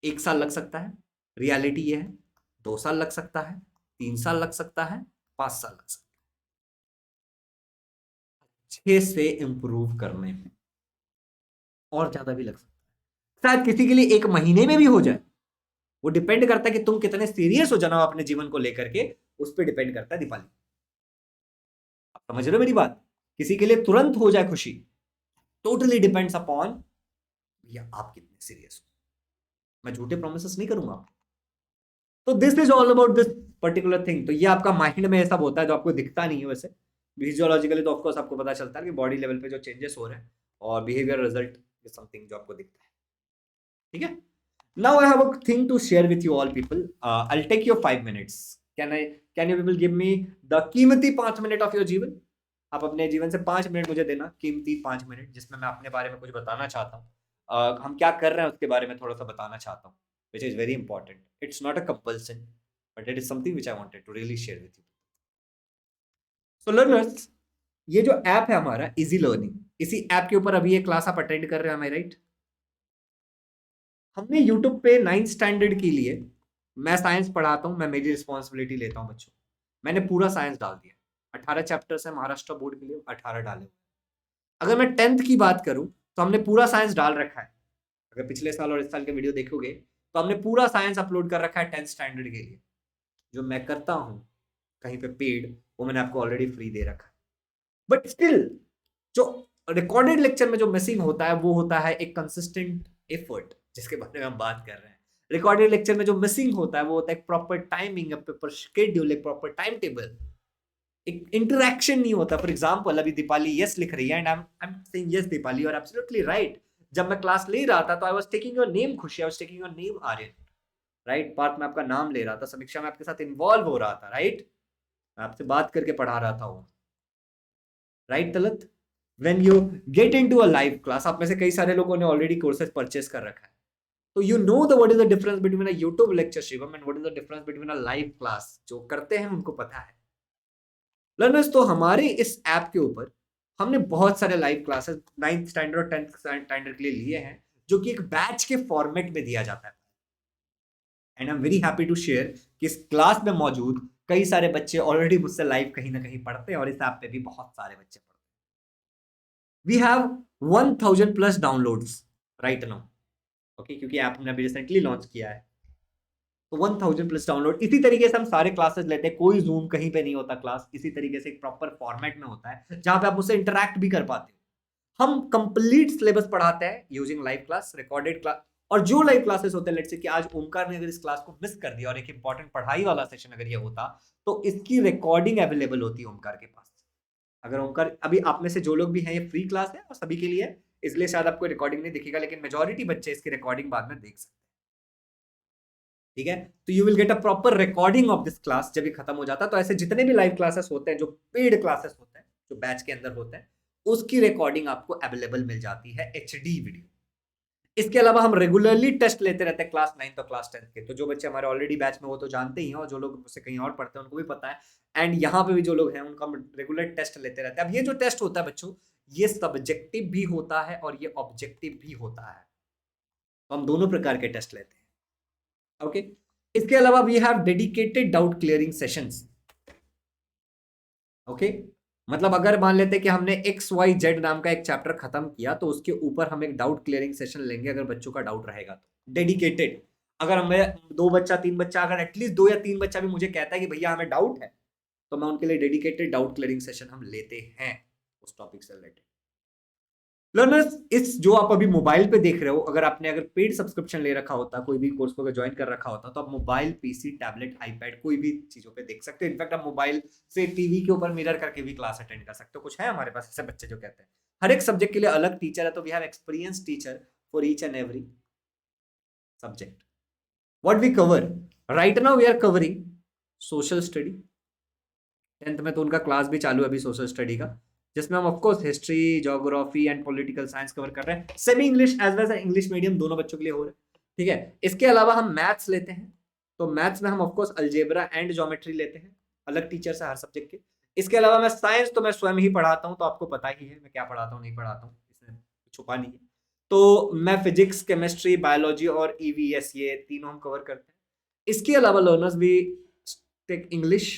1 साल लग सकता है, रियलिटी ये है, 2 साल लग सकता है, 3 साल लग सकता है, 5 साल लग सकता है, 6 से इंप्रूव करने में, और ज्यादा भी लग सकता है, शायद किसी के लिए 1 महीने में भी हो जाए। वो डिपेंड करता है कि तुम कितने सीरियस हो जाना अपने जीवन को लेकर के, उस पर डिपेंड करता है। दीपाली, आप समझ रहे हो मेरी बात? किसी के लिए तुरंत हो जाए खुशी, टोटली डिपेंड्स अपॉन भैया आप कितने सीरियस हो। मैं झूठे प्रोमिस नहीं करूंगा आपको। तो this is all about this particular thing. तो ये आपका माइंड में ऐसा होता है जो आपको दिखता नहीं है वैसे, फिजियोलॉजिकली तो ऑफकोर्स आपको पता चलता है कि बॉडी लेवल पे जो चेंजेस हो रहे हैं, और बिहेवियर रिजल्ट इज समथिंग जो आपको दिखता है। ठीक है, now I have a thing to share with you all people. I will take your 5 minutes. Can you people give me the कीमती 5 मिनट ऑफ योर जीवन? आप अपने जीवन से 5 मिनट मुझे देना, कीमती 5 मिनट, जिसमें मैं अपने बारे में कुछ बताना चाहता हूँ, हम क्या कर रहे हैं उसके बारे में थोड़ा सा बताना चाहता हूँ, which is very important. It's not a compulsion, but it is something which I wanted to really share with you. So learners, ये जो ऐप है हमारा इजी लर्निंग, इसी ऐप के ऊपर अभी ये क्लास आप अटेंड कर रहे हैं, राइट? हमने यूट्यूब पे 9th स्टैंडर्ड के लिए, मैं साइंस पढ़ाता हूँ, मैं मेरी रिस्पॉन्सिबिलिटी लेता हूँ बच्चों, मैंने पूरा साइंस डाल दिया। 18 चैप्टर्स है महाराष्ट्र बोर्ड के लिए, 18 डाले। अगर मैं 10th की बात करूं तो हमने पूरा साइंस डाल रखा है। अगर पिछले साल और इस साल के वीडियो देखोगे तो हमने पूरा साइंस अपलोड कर रखा है 10th स्टैंडर्ड के लिए। जो मैं करता हूं कहीं पे पेड, वो मैंने आपको ऑलरेडी फ्री दे रखा है। बट स्टिल जो रिकॉर्डेड लेक्चर में जो मिसिंग होता है वो होता है एक कंसिस्टेंट एफर्ट, जिसके बारे में हम बात कर रहे हैं। रिकॉर्डेड लेक्चर में जो मिसिंग होता है वो होता है एक प्रॉपर टाइमिंग, एक प्रॉपर शेड्यूल, एक प्रॉपर टाइम टेबल, एक इंटरेक्शन नहीं होता। फॉर एग्जांपल अभी दीपाली यस लिख रही है and I am saying yes Deepali, और एब्सोल्युटली राइट। जब मैं क्लास ले रहा था तो I was taking your name Khushi, I was taking your name Aryan, right? Parth में आपका नाम ले रहा था, समीक्षा में आपके साथ इन्वॉल्व हो रहा था, राइट? मैं आपसे बात करके पढ़ा रहा था वो, right Talat? When you get into a live class, आप में से कई सारे लोगों ने ऑलरेडी कोर्सेज परचेस कर रखा है, तो you know the what is the difference between a YouTube lecture Shivam and what is the difference between a live class. जो करते हैं उनको पता है लर्नर्स। तो हमारे इस ऐप के ऊपर हमने बहुत सारे लाइव क्लासेस 9th स्टैंडर्ड और 10th स्टैंडर्ड के लिए लिए हैं, जो कि एक बैच के फॉर्मेट में दिया जाता है। And I am very happy to share कि इस क्लास में मौजूद कई सारे बच्चे ऑलरेडी मुझसे लाइव कहीं ना कहीं पढ़ते हैं, और इस ऐप पे भी बहुत सारे बच्चे पढ़ते हैं। We have 1000 plus downloads right now, okay, क्योंकि ऐप हमने अभी रिसेंटली लॉन्च किया है। तो 1000 प्लस डाउनलोड। इसी तरीके से हम सारे क्लासेस लेते हैं, कोई जूम कहीं पे नहीं होता क्लास, इसी तरीके से एक प्रॉपर फॉर्मेट में होता है जहां पे आप उससे इंटरैक्ट भी कर पाते हो। हम कंप्लीट सिलेबस पढ़ाते हैं using live class, recorded class, और जो लाइव क्लासेस होते हैं, लेट्स से कि आज ओमकार ने अगर इस क्लास को मिस कर दिया और एक इंपॉर्टेंट पढ़ाई वाला सेशन अगर ये होता, तो इसकी रिकॉर्डिंग अवेलेबल होती है ओमकार के पास। अगर ओमकार, अभी आप में से जो लोग भी हैं, ये फ्री क्लास है और सभी के लिए, इसलिए शायद आपको रिकॉर्डिंग नहीं दिखेगा, लेकिन मेजॉरिटी बच्चे इसकी रिकॉर्डिंग बाद में देख सकते हैं। ठीक है, तो you will get a proper recording of this class जब ये खत्म हो जाता है। तो ऐसे जितने भी लाइव क्लासेस होते हैं, जो पेड क्लासेस होते हैं, जो बैच के अंदर होते हैं, उसकी रिकॉर्डिंग आपको अवेलेबल मिल जाती है एचडी वीडियो। इसके अलावा हम रेगुलरली टेस्ट लेते रहते हैं क्लास 9 और क्लास 10 के। तो जो बच्चे हमारे ऑलरेडी बैच में वो तो जानते ही हैं, और जो लोग मुझसे कहीं और पढ़ते हैं उनको भी पता है। एंड यहाँ पे भी जो लोग हैं उनका हम रेगुलर टेस्ट लेते रहते हैं। अब ये जो टेस्ट होता है बच्चों, ये सब्जेक्टिव भी होता है और ये ऑब्जेक्टिव भी होता है। तो हम दोनों प्रकार के टेस्ट लेते हैं, ओके। इसके अलावा we have dedicated doubt clearing sessions, okay. मतलब अगर मान लेते हैं कि हमने XYZ नाम का एक चैप्टर खत्म किया, तो उसके ऊपर हम एक डाउट क्लियरिंग सेशन लेंगे अगर बच्चों का डाउट रहेगा तो, डेडिकेटेड। अगर हमें 2 बच्चा 3 बच्चा, अगर एटलीस्ट 2 या 3 बच्चा भी मुझे कहता है कि भैया हमें डाउट है, तो मैं उनके लिए डेडिकेटेड डाउट क्लियरिंग सेशन हम लेते हैं उस टॉपिक से रिलेटेड। लर्नर्स, इस जो आप अभी मोबाइल पे देख रहे हो, अगर पेड सब्सक्रिप्शन ले रखा होता, कोई भी कोर्स को अगर ज्वाइन कर रखा होता, तो आप मोबाइल, पीसी, टैबलेट, आईपैड, कोई भी चीजों पे देख सकते हो। इनफैक्ट आप मोबाइल से टीवी के ऊपर मिरर करके भी क्लास अटेंड कर सकते हो। कुछ है हमारे पास ऐसे बच्चे जो कहते हैं हर एक सब्जेक्ट के लिए अलग टीचर है, तो we have experience teacher for each and every subject. What we cover right now, we are covering social study. 10th में तो उनका क्लास भी चालू है अभी सोशल स्टडी का, जिसमें हम of course history, geography and political science cover कर रहे हैं। Semi English as well as English medium दोनों बच्चों के लिए हो रहा है, ठीक है। इसके अलावा हम मैथ्स लेते हैं, तो मैथ्स में हम of course algebra and geometry लेते हैं, अलग टीचर से हर सब्जेक्ट के। इसके अलावा मैं साइंस तो मैं स्वयं ही पढ़ाता हूँ, तो आपको पता ही है मैं क्या पढ़ाता हूँ, नहीं पढ़ाता हूँ, इसमें छुपा नहीं है। तो मैं फिजिक्स, केमिस्ट्री, बायोलॉजी और EVS, ये तीनों हम कवर करते हैं। इसके अलावा लर्नर्स भी टेक इंग्लिश,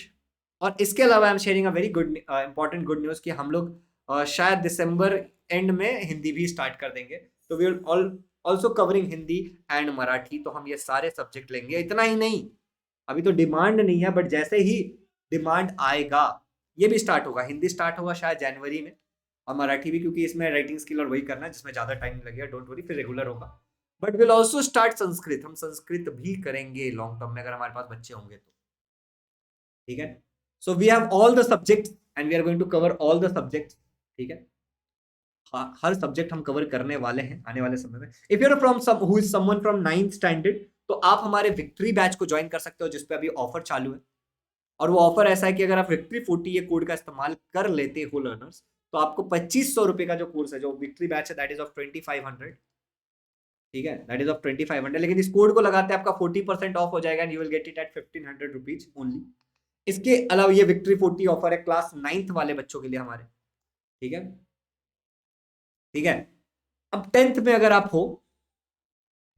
और इसके अलावा I am sharing a very good important good news कि हम लोग शायद दिसंबर एंड में हिंदी भी स्टार्ट कर देंगे। तो we will also covering Hindi and Marathi. तो हम ये सारे सब्जेक्ट लेंगे। इतना ही नहीं, अभी तो डिमांड नहीं है, बट जैसे ही डिमांड आएगा ये भी स्टार्ट होगा। हिंदी स्टार्ट होगा शायद जनवरी में, और मराठी भी, क्योंकि इसमें राइटिंग स्किल और वही करना है जिसमें ज्यादा टाइम लगेगा, डोंट वरी, फिर रेगुलर होगा। But will also start Sanskrit, हम संस्कृत भी करेंगे लॉन्ग टर्म में अगर हमारे पास बच्चे होंगे तो, ठीक है। So we have all the subject and we are going to cover all the subject, ठीक है। हर सब्जेक्ट हम कवर करने वाले हैं आने वाले समय में। If you are from some who is someone from 9th standard, तो आप हमारे विक्ट्री बैच को ज्वाइन कर सकते हो, जिसपे अभी ऑफर चालू है। और वो ऑफर ऐसा है कि अगर आप विक्ट्री 40 ये कोड का इस्तेमाल कर लेते हो लर्नर्स, तो आपको 2500 रुपए का जो कोर्स है, जो विक्ट्री बैच है, दैट इज ऑफ 2500, ठीक है, दैट इज ऑफ 2500। लेकिन इस कोड को लगाते हैं आपका 40% ऑफ हो जाएगा and you will get it at 1500 rupees only. इसके अलावा ये विक्ट्री 40 ऑफर है क्लास 9th वाले बच्चों के लिए हमारे, ठीक है, ठीक है। अब 10th में अगर आप हो,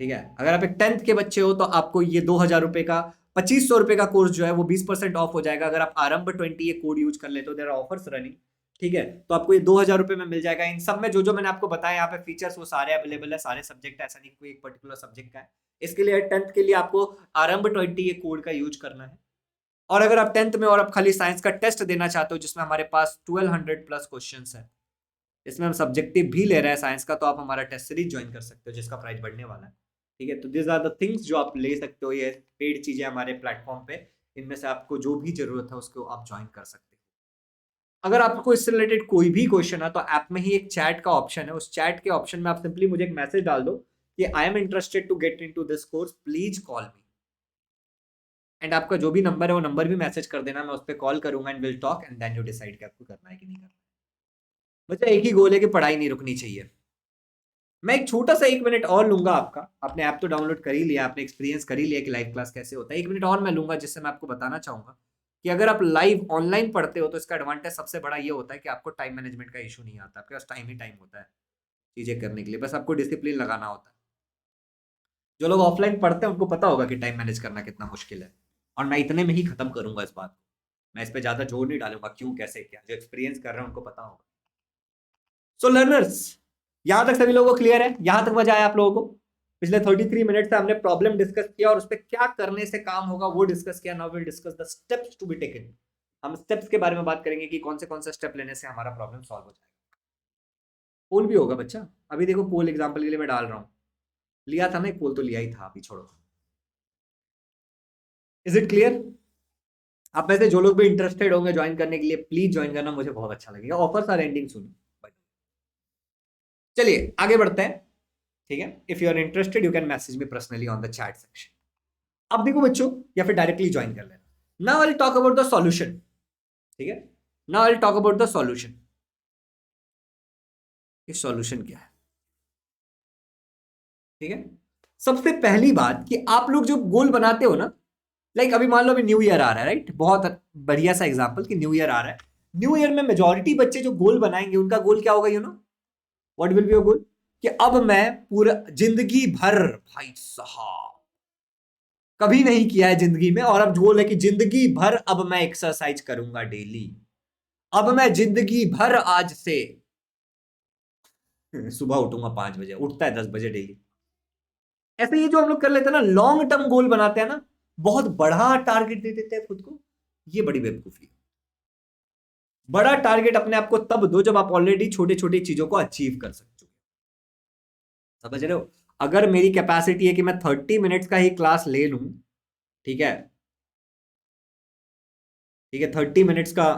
ठीक है, अगर आप एक 10th के बच्चे हो, तो आपको ये 2000 रुपए का 2500 रुपए का कोर्स जो है वो 20% ऑफ हो जाएगा अगर आप आरंभ 20 ये कोड यूज कर लेते हो। देयर आर ऑफर्स रनिंग, ठीक है। तो आपको ये 2000 रुपए में मिल जाएगा। इन सब में जो जो मैंने आपको बताया यहाँ पे फीचर्स, वो सारे अवेलेबल है, सारे सब्जेक्ट, ऐसा नहीं कोई एक पर्टिकुलर सब्जेक्ट का है। इसके लिए 10th के लिए आपको आरंभ 20 ये कोड का यूज करना है। और अगर आप 10th में और आप खाली साइंस का टेस्ट देना चाहते हो, जिसमें हमारे पास 1200 प्लस क्वेश्चन है, इसमें हम सब्जेक्टिव भी ले रहे हैं साइंस का, तो आप हमारा टेस्ट सीरीज ज्वाइन कर सकते हो जिसका प्राइस बढ़ने वाला है, ठीक है। तो दिस आर द थिंग्स जो आप ले सकते हो, ये पेड चीजें हमारे प्लेटफॉर्म पे, इनमें से आपको जो भी जरूरत है उसको आप ज्वाइन कर सकते हो। अगर आपको इससे रिलेटेड कोई भी क्वेश्चन है, तो ऐप में ही एक चैट का ऑप्शन है, उस चैट के ऑप्शन में आप सिंपली मुझे एक मैसेज डाल दो कि I am interested to get into this course, please call me. And आपका जो भी नंबर है वो नंबर भी मैसेज कर देना, मैं उस पर कॉल करूंगा and will talk and then you decide कि आपको करना है कि नहीं करना है। बच्चा एक ही गोल है कि पढ़ाई नहीं रुकनी चाहिए। मैं एक छोटा सा 1 मिनट और लूंगा आपका, आपने ऐप तो डाउनलोड कर ही लिया, आपने एक्सपीरियंस कर ही लिया कि लाइव क्लास कैसे होता है। 1 मिनट और मैं लूंगा, जिससे मैं आपको बताना चाहूंगा कि अगर आप लाइव ऑनलाइन पढ़ते हो तो इसका एडवांटेज सबसे बड़ा ये होता है कि आपको टाइम मैनेजमेंट का इशू नहीं आता, आपके पास टाइम ही टाइम होता है चीजें करने के लिए, बस आपको डिसिप्लिन लगाना होता है। जो लोग ऑफलाइन पढ़ते हैं उनको पता होगा कि टाइम मैनेज करना कितना मुश्किल है, और मैं इतने में ही खत्म करूंगा इस बात को, मैं इस पर ज्यादा जोर नहीं डालूंगा क्यों कैसे क्या, जो एक्सपीरियंस कर रहे हैं उनको पता होगा। सो लर्नर्स, यहां तक सभी लोगों को क्लियर है? यहां तक मजा आया आप लोगों को? पिछले 33 मिनट से हमने प्रॉब्लम डिस्कस किया और उस पर क्या करने से काम होगा वो डिस्कस किया। Now will discuss the steps to be taken. हम स्टेप्स के बारे में बात करेंगे कि कौन से स्टेप लेने से हमारा प्रॉब्लम सॉल्व हो जाएगा। पोल भी होगा बच्चा, अभी देखो पोल एग्जांपल के लिए मैं डाल रहा हूं, लिया था ना एक पोल, तो लिया ही था, अभी छोड़ो। Is it clear? आप में से जो लोग भी इंटरेस्टेड होंगे ज्वाइन करने के लिए, प्लीज ज्वाइन करना, मुझे बहुत अच्छा लगेगा। Offers are ending soon. चलिए आगे बढ़ते हैं, ठीक है। If you are interested you can message me personally on the chat section. अब देखो बच्चों, या फिर डायरेक्टली ज्वाइन कर लेना। Now I will talk about the solution, ठीक है। Now I will talk about the solution. ये सॉल्यूशन क्या है, ठीक है। सबसे पहली बात कि आप लोग जो गोल बनाते हो ना, लाइक अभी मान लो अभी न्यू ईयर आ रहा है, राइट? बहुत बढ़िया सा एग्जांपल कि न्यू ईयर आ रहा है। न्यू ईयर में मेजॉरिटी बच्चे जो गोल बनाएंगे उनका गोल क्या होगा, you know what will be your goal? कि अब मैं पूरा जिंदगी भर, भाई साहब कभी नहीं किया है जिंदगी में, और अब गोल है कि जिंदगी भर अब मैं एक्सरसाइज करूंगा डेली। अब मैं जिंदगी भर आज से सुबह उठूंगा 5 बजे, उठता है 10 बजे डेली। ऐसे ये जो हम लोग कर लेते हैं ना, लॉन्ग टर्म गोल बनाते हैं ना, बहुत बड़ा टारगेट दे देते हैं खुद को, ये बड़ी बेवकूफी है। बड़ा टारगेट अपने आप को तब दो जब आप ऑलरेडी छोटे छोटे चीजों को अचीव कर सकते हो, समझ रहे हो? अगर मेरी कैपेसिटी है कि मैं 30 मिनट्स का ही क्लास ले लूं, ठीक है, ठीक है, 30 मिनट्स का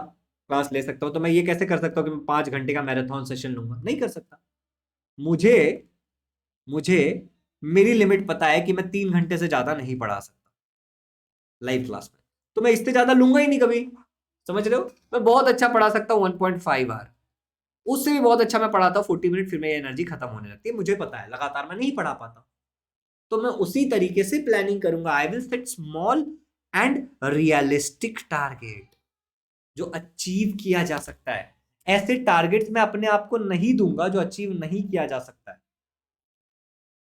क्लास ले सकता हूं, तो मैं ये कैसे कर सकता हूं कि मैं 5 घंटे का मैराथन सेशन लूंगा? नहीं कर सकता। मुझे मुझे मेरी लिमिट पता है कि मैं 3 घंटे से ज्यादा नहीं पढ़ा सकता लाइव क्लास में, तो मैं इससे ज्यादा लूंगा ही नहीं कभी, समझ रहे हो? मैं बहुत अच्छा पढ़ा सकता हूँ 1.5 आवर, उससे भी बहुत अच्छा मैं पढ़ाता हूँ 40 मिनट, फिर मेरी एनर्जी खत्म होने लगती है, मुझे पता है लगातार मैं नहीं पढ़ा पाता। तो मैं उसी तरीके से प्लानिंग करूंगा। I will set small and realistic target जो अचीव किया जा सकता है। ऐसे टारगेट्स मैं अपने आप को नहीं दूंगा जो अचीव नहीं किया जा सकता है।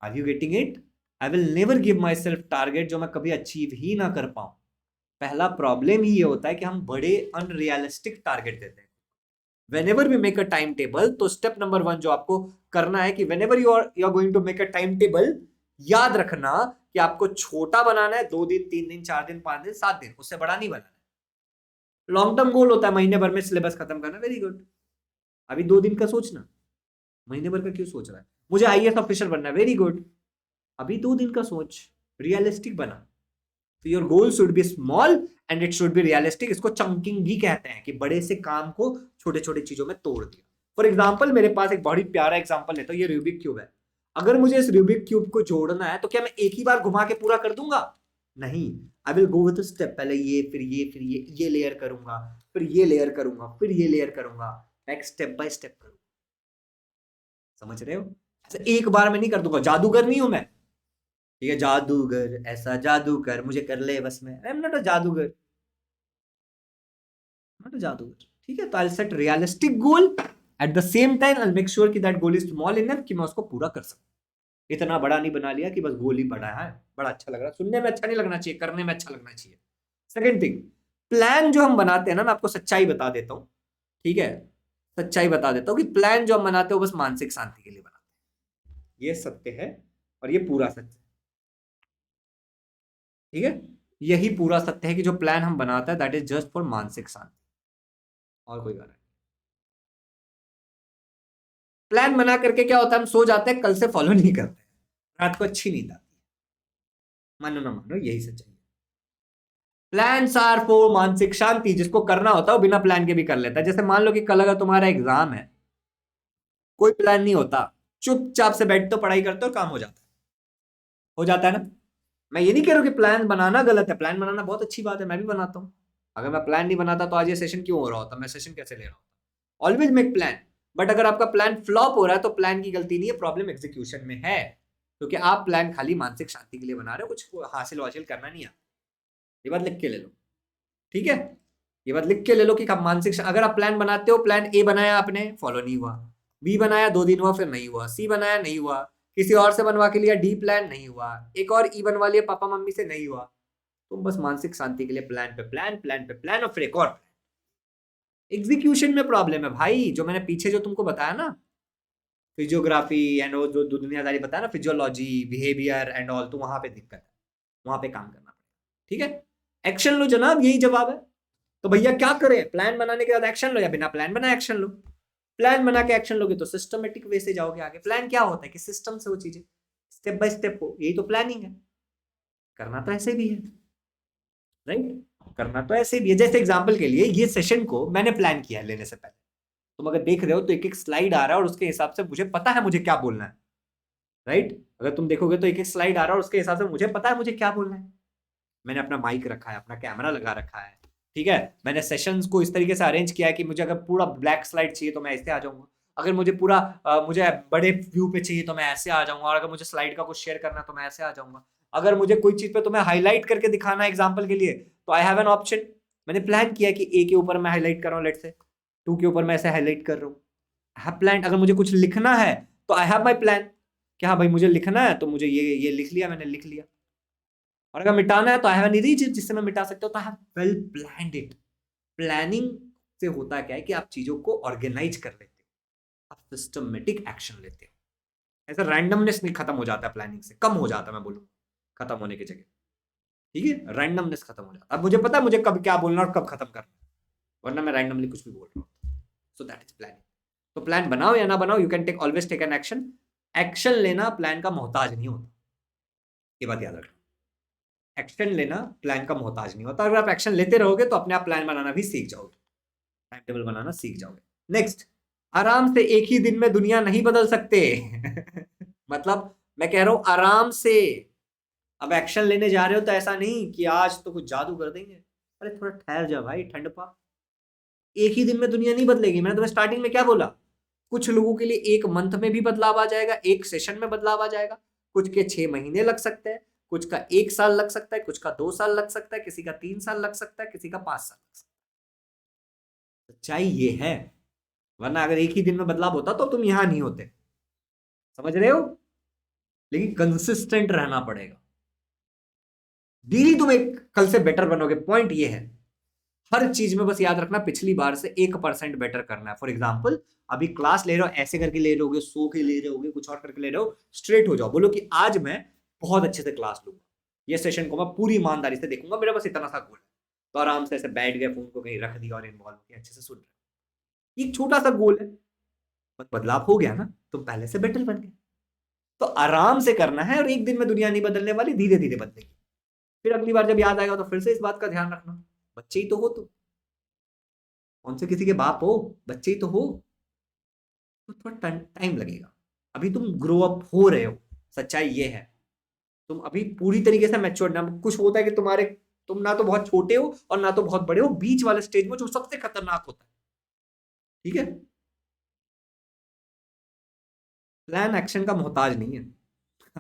Are you getting it? I will never give my self target जो मैं कभी अचीव ही ना कर पाऊं। पहला प्रॉब्लम ही ये होता है कि हम बड़े अनरियलिस्टिक टारगेट देते हैं। whenever we make a time table, तो स्टेप नंबर 1 जो आपको करना है कि whenever you are going to make a time table, याद रखना कि आपको छोटा बनाना है, 2 दिन 3 दिन 4 दिन 5 दिन 7 दिन, उससे बड़ा नहीं बनाना है। लॉन्ग टर्म गोल होता है महीने भर में सिलेबस खत्म करना, वेरी गुड। अभी 2 दिन का सोचना, महीने भर का क्यों सोच रहा है? मुझे आईएएस ऑफिसर बनना है, वेरी गुड, अभी 2 दिन का सोच, रियलिस्टिक बना। तो your goal should be small and it should be realistic. इसको चंकिंग भी कहते हैं, कि बड़े से काम को छोटे छोटे चीजों में तोड़ दिया। फॉर एग्जाम्पल, मेरे पास एक बहुत प्यारा एग्जाम्पल लेता हूँ, ये रूबिक क्यूब है। अगर मुझे इस रूबिक क्यूब को जोड़ना है तो क्या मैं एक ही बार घुमा के पूरा कर दूंगा? नहीं, I will go with step. पहले ये, फिर ये, फिर ये लेयर करूंगा, फिर ये लेयर करूंगा, फिर ये लेयर करूंगा, एक स्टेप बाय स्टेप करूंगा। समझ रहे हो? ऐसे एक बार में नहीं कर दूंगा, जादूगर नहीं हूं मैं, ठीक है? जादूगर ऐसा जादू कर, मुझे कर ले बस में, आई एम नॉट अ जादूगर, नॉट अ जादूगर। ठीक है? तो I set realistic goal, at the same time I make sure कि that goal is small enough कि मैं उसको पूरा कर सकूं। इतना बड़ा नहीं बना लिया कि बस गोल ही बड़ा है, बड़ा अच्छा लग रहा है, सुनने में अच्छा नहीं लगना चाहिए, करने में अच्छा लगना चाहिए। सेकेंड थिंग, प्लान जो हम बनाते हैं ना, मैं आपको सच्चाई बता देता हूं, ठीक है? सच्चाई बता देता हूं कि प्लान जो हम बनाते हैं वो बस मानसिक शांति के लिए बनाते हैं, ये सत्य है और ये पूरा सत्य है। ठीक है? यही पूरा सत्य है कि जो प्लान हम बनाते हैं दैट इज जस्ट फॉर मानसिक शांति, और कोई कारण नहीं। प्लान बना करके क्या होता है, हम सो जाते हैं, कल से फॉलो नहीं करते, रात को अच्छी नींद आती है। मानो ना मानो, यही सच्चाई है। प्लान्स आर फॉर मानसिक शांति, जिसको करना होता है वो बिना प्लान के भी कर लेता है। जैसे मान लो कि कल अगर तुम्हारा एग्जाम है, कोई प्लान नहीं होता, चुपचाप से बैठते हो, पढ़ाई करते हो, काम हो जाता है। हो जाता है ना? मैं ये नहीं कह रहा हूं कि प्लान बनाना गलत है, प्लान बनाना बहुत अच्छी बात है, मैं भी बनाता हूं। अगर मैं प्लान नहीं बनाता तो आज ये सेशन क्यों हो रहा होता, मैं सेशन कैसे ले रहा होता? Always make plan. बट अगर आपका प्लान फ्लॉप हो रहा है तो प्लान की गलती नहीं है, प्रॉब्लम एग्जीक्यूशन में है, क्योंकि आप प्लान खाली मानसिक शांति के लिए बना रहे हो, कुछ हासिल वासिल करना नहीं है। ये बात लिख के ले लो, ठीक है? ये बात लिख के ले लो कि आप मानसिक, अगर आप प्लान बनाते हो, प्लान ए बनाया आपने, फॉलो नहीं हुआ, बी बनाया 2 दिन हुआ, फिर नहीं हुआ, सी बनाया नहीं हुआ, किसी और से बनवा के लिया, डी प्लान नहीं हुआ, एक और ई बनवा लिया पापा मम्मी से, नहीं हुआ, तुम बस मानसिक शांति के लिए प्लान पे प्लान, प्लान पे प्लान, और फिर एक और प्लान। एग्जीक्यूशन में प्रॉब्लम है भाई, जो मैंने पीछे जो तुमको बताया ना, फिजियोग्राफी एंड वो जो दुनियादारी बताया ना, फिजियोलॉजी, बिहेवियर एंड ऑल, तो वहां पे दिक्कत है, वहां पे काम करना पड़ेगा। ठीक है? एक्शन लो जनाब, यही जवाब है। तो भैया क्या करें, प्लान बनाने के बाद एक्शन लो या बिना प्लान बनाए एक्शन लो? प्लान बना के एक्शन लोगे तो सिस्टमेटिक वे से जाओगे आगे। प्लान क्या होता है कि सिस्टम से वो चीजें स्टेप बाय स्टेप हो, यही तो प्लानिंग है। करना तो ऐसे भी है, राइट? करना तो ऐसे भी है। जैसे एग्जांपल के लिए ये सेशन को मैंने प्लान किया है लेने से पहले, तुम अगर देख रहे हो तो एक एक स्लाइड आ रहा है और उसके हिसाब से मुझे पता है मुझे क्या बोलना है, राइट? अगर तुम देखोगे तो एक एक स्लाइड आ रहा है और उसके हिसाब से मुझे पता है मुझे क्या बोलना है। मैंने अपना माइक रखा है, अपना कैमरा लगा रखा है, ठीक है? मैंने सेशंस को इस तरीके से अरेंज किया है कि मुझे अगर पूरा ब्लैक स्लाइड चाहिए तो मैं ऐसे आ जाऊंगा, अगर मुझे पूरा मुझे बड़े व्यू पे चाहिए तो मैं ऐसे आ जाऊंगा, और अगर मुझे स्लाइड का कुछ शेयर करना है तो मैं ऐसे आ जाऊंगा। अगर मुझे कोई चीज पे तुम्हें हाईलाइट करके दिखाना है एग्जाम्पल के लिए, तो आई हैव एन ऑप्शन। मैंने प्लान किया कि ए के ऊपर मैं हाईलाइट कर रहा हूँ, लेट से 2 के ऊपर मैं ऐसे हाईलाइट कर रहा हूँ, हैव प्लान। अगर मुझे कुछ लिखना है तो आई हैव माई प्लान, कि हाँ भाई मुझे लिखना है तो मुझे ये लिख लिया, मैंने लिख लिया। और अगर मिटाना है तो आई हैव एन इरेजर जिससे मैं मिटा सकता हूँ, तो I have well planned it. Planning से होता क्या है कि आप चीजों को ऑर्गेनाइज कर लेते हो, आप सिस्टमेटिक एक्शन लेते हो। ऐसा रैंडमनेस नहीं खत्म हो जाता है, प्लानिंग से कम हो जाता है, मैं बोलूँ खत्म होने की जगह। ठीक है? रैंडमनेस खत्म हो जाता है। अब मुझे पता है मुझे कब क्या बोलना और कब खत्म करना है, वरना मैं रैंडमली कुछ भी बोल रहा हूँ। So that is planning. तो प्लान बनाओ या ना बनाओ, you can take always take an action. Action लेना प्लान का मोहताज नहीं होता, ये बात याद रखना। एक्शन लेना प्लान का मोहताज नहीं होता। अगर आप एक्शन लेते रहोगे तो अपने आप प्लान बनाना भी सीख जाओगे, टाइम टेबल बनाना सीख जाओगे। नेक्स्ट, आराम से एक ही दिन में दुनिया नहीं बदल सकते। मतलब मैं कह रहा हूं आराम से। अब एक्शन लेने जा रहे हो तो ऐसा नहीं कि आज तो कुछ जादू कर देंगे, अरे थोड़ा ठहर जा भाई, ठंड पा। एक ही दिन में दुनिया नहीं बदलेगी। मैंने तुम्हें स्टार्टिंग में क्या बोला, कुछ लोगों के लिए 1 मंथ में भी बदलाव आ जाएगा, एक सेशन में बदलाव आ जाएगा, कुछ के 6 महीने लग सकते हैं, कुछ का 1 साल लग सकता है, कुछ का 2 साल लग सकता है, किसी का 3 साल लग सकता है, किसी का 5 साल लग सकता है। सच्चाई ये है, वरना अगर एक ही दिन में बदलाव होता तो तुम यहां नहीं होते। समझ रहे हो? लेकिन कंसिस्टेंट रहना पड़ेगा, डेली तुम एक कल से बेटर बनोगे। पॉइंट ये है, हर चीज में बस याद रखना पिछली बार से 1% बेटर करना है। फॉर एग्जाम्पल, अभी क्लास ले रहे हो, ऐसे करके ले रहे हो, सो के ले रहे हो, कुछ और करके ले रहे हो, स्ट्रेट हो जाओ, बोलो कि आज मैं बहुत अच्छे से क्लास लूंगा, ये सेशन को मैं पूरी ईमानदारी से देखूंगा, मेरा बस इतना सा गोल है। तो आराम से ऐसे बैठ गए, फोन को कहीं रख दिया और इन्वॉल्व किया, अच्छे से सुन रहे हो। एक छोटा सा गोल है, बदलाव हो गया ना, तुम पहले से बेटर बन गए। तो आराम से करना है, और एक दिन में दुनिया नहीं बदलने वाली, धीरे धीरे बदलेगी। फिर अगली बार जब याद आएगा तो फिर से इस बात का ध्यान रखना। बच्चे ही तो हो तुम, कौन से किसी के बाप हो, बच्चे ही तो हो। तो थोड़ा टाइम लगेगा, अभी तुम ग्रो अप हो रहे हो, सच्चाई ये है। तुम अभी पूरी तरीके से मैच्योर ना, कुछ होता है कि तुम ना तो बहुत छोटे हो और ना तो बहुत बड़े हो, बीच वाले स्टेज में, जो सबसे खतरनाक होता है। ठीक है, प्लान एक्शन का मोहताज नहीं है,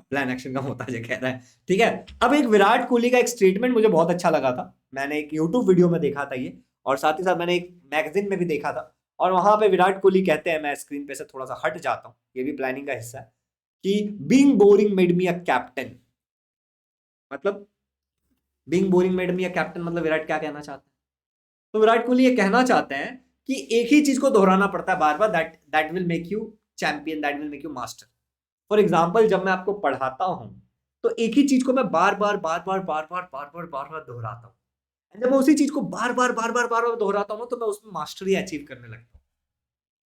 प्लान एक्शन का मोहताज है कह रहा है। ठीक है, अब एक विराट कोहली का एक स्टेटमेंट मुझे बहुत अच्छा लगा था, मैंने एक यूट्यूब वीडियो में देखा था ये, और साथ ही साथ मैंने एक मैगजीन में भी देखा था। और वहां पे विराट कोहली कहते हैं, मैं स्क्रीन पे से थोड़ा सा हट जाता हूं, ये भी प्लानिंग का हिस्सा है, कि being boring made me a captain. मतलब being boring made me a captain, मतलब विराट क्या कहना चाहते हैं? तो विराट कोहली ये कहना चाहते हैं कि एक ही चीज को दोहराना पड़ता है बार बार, that that will make you champion, that will make you master. For example, जब मैं आपको पढ़ाता हूं तो एक ही चीज को मैं बार बार बार बार बार बार बार बार बार बार दोहराता हूं। जब मैं उसी चीज को बार बार बार बार बार बार दोहराता हूं तो मैं उसमें मास्टरी अचीव करने लगता हूं।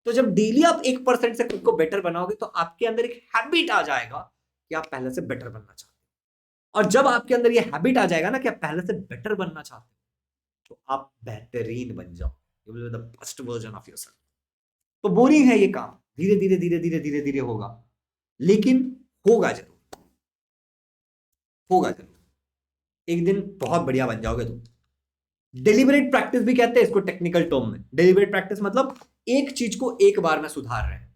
तो जब डेली आप 1% से खुद को बेटर बनाओगे तो आपके अंदर एक हैबिट आ जाएगा कि आप पहले से बेटर बनना चाहते हो। और जब आपके अंदर ये हैबिट आ जाएगा ना कि आप पहले से बेटर बनना चाहते हो, तो आप बेहतरीन बन जाओ, you will be the best version of yourself. तो बोरिंग है ये काम, धीरे धीरे धीरे धीरे धीरे धीरे होगा, लेकिन होगा जरूर, होगा जरूर, एक दिन बहुत बढ़िया बन जाओगे तुम। डेलिबरेट प्रैक्टिस भी कहते हैं इसको टेक्निकल टर्म में। डेलिबरेट प्रैक्टिस मतलब एक चीज को एक बार में सुधार रहे हैं,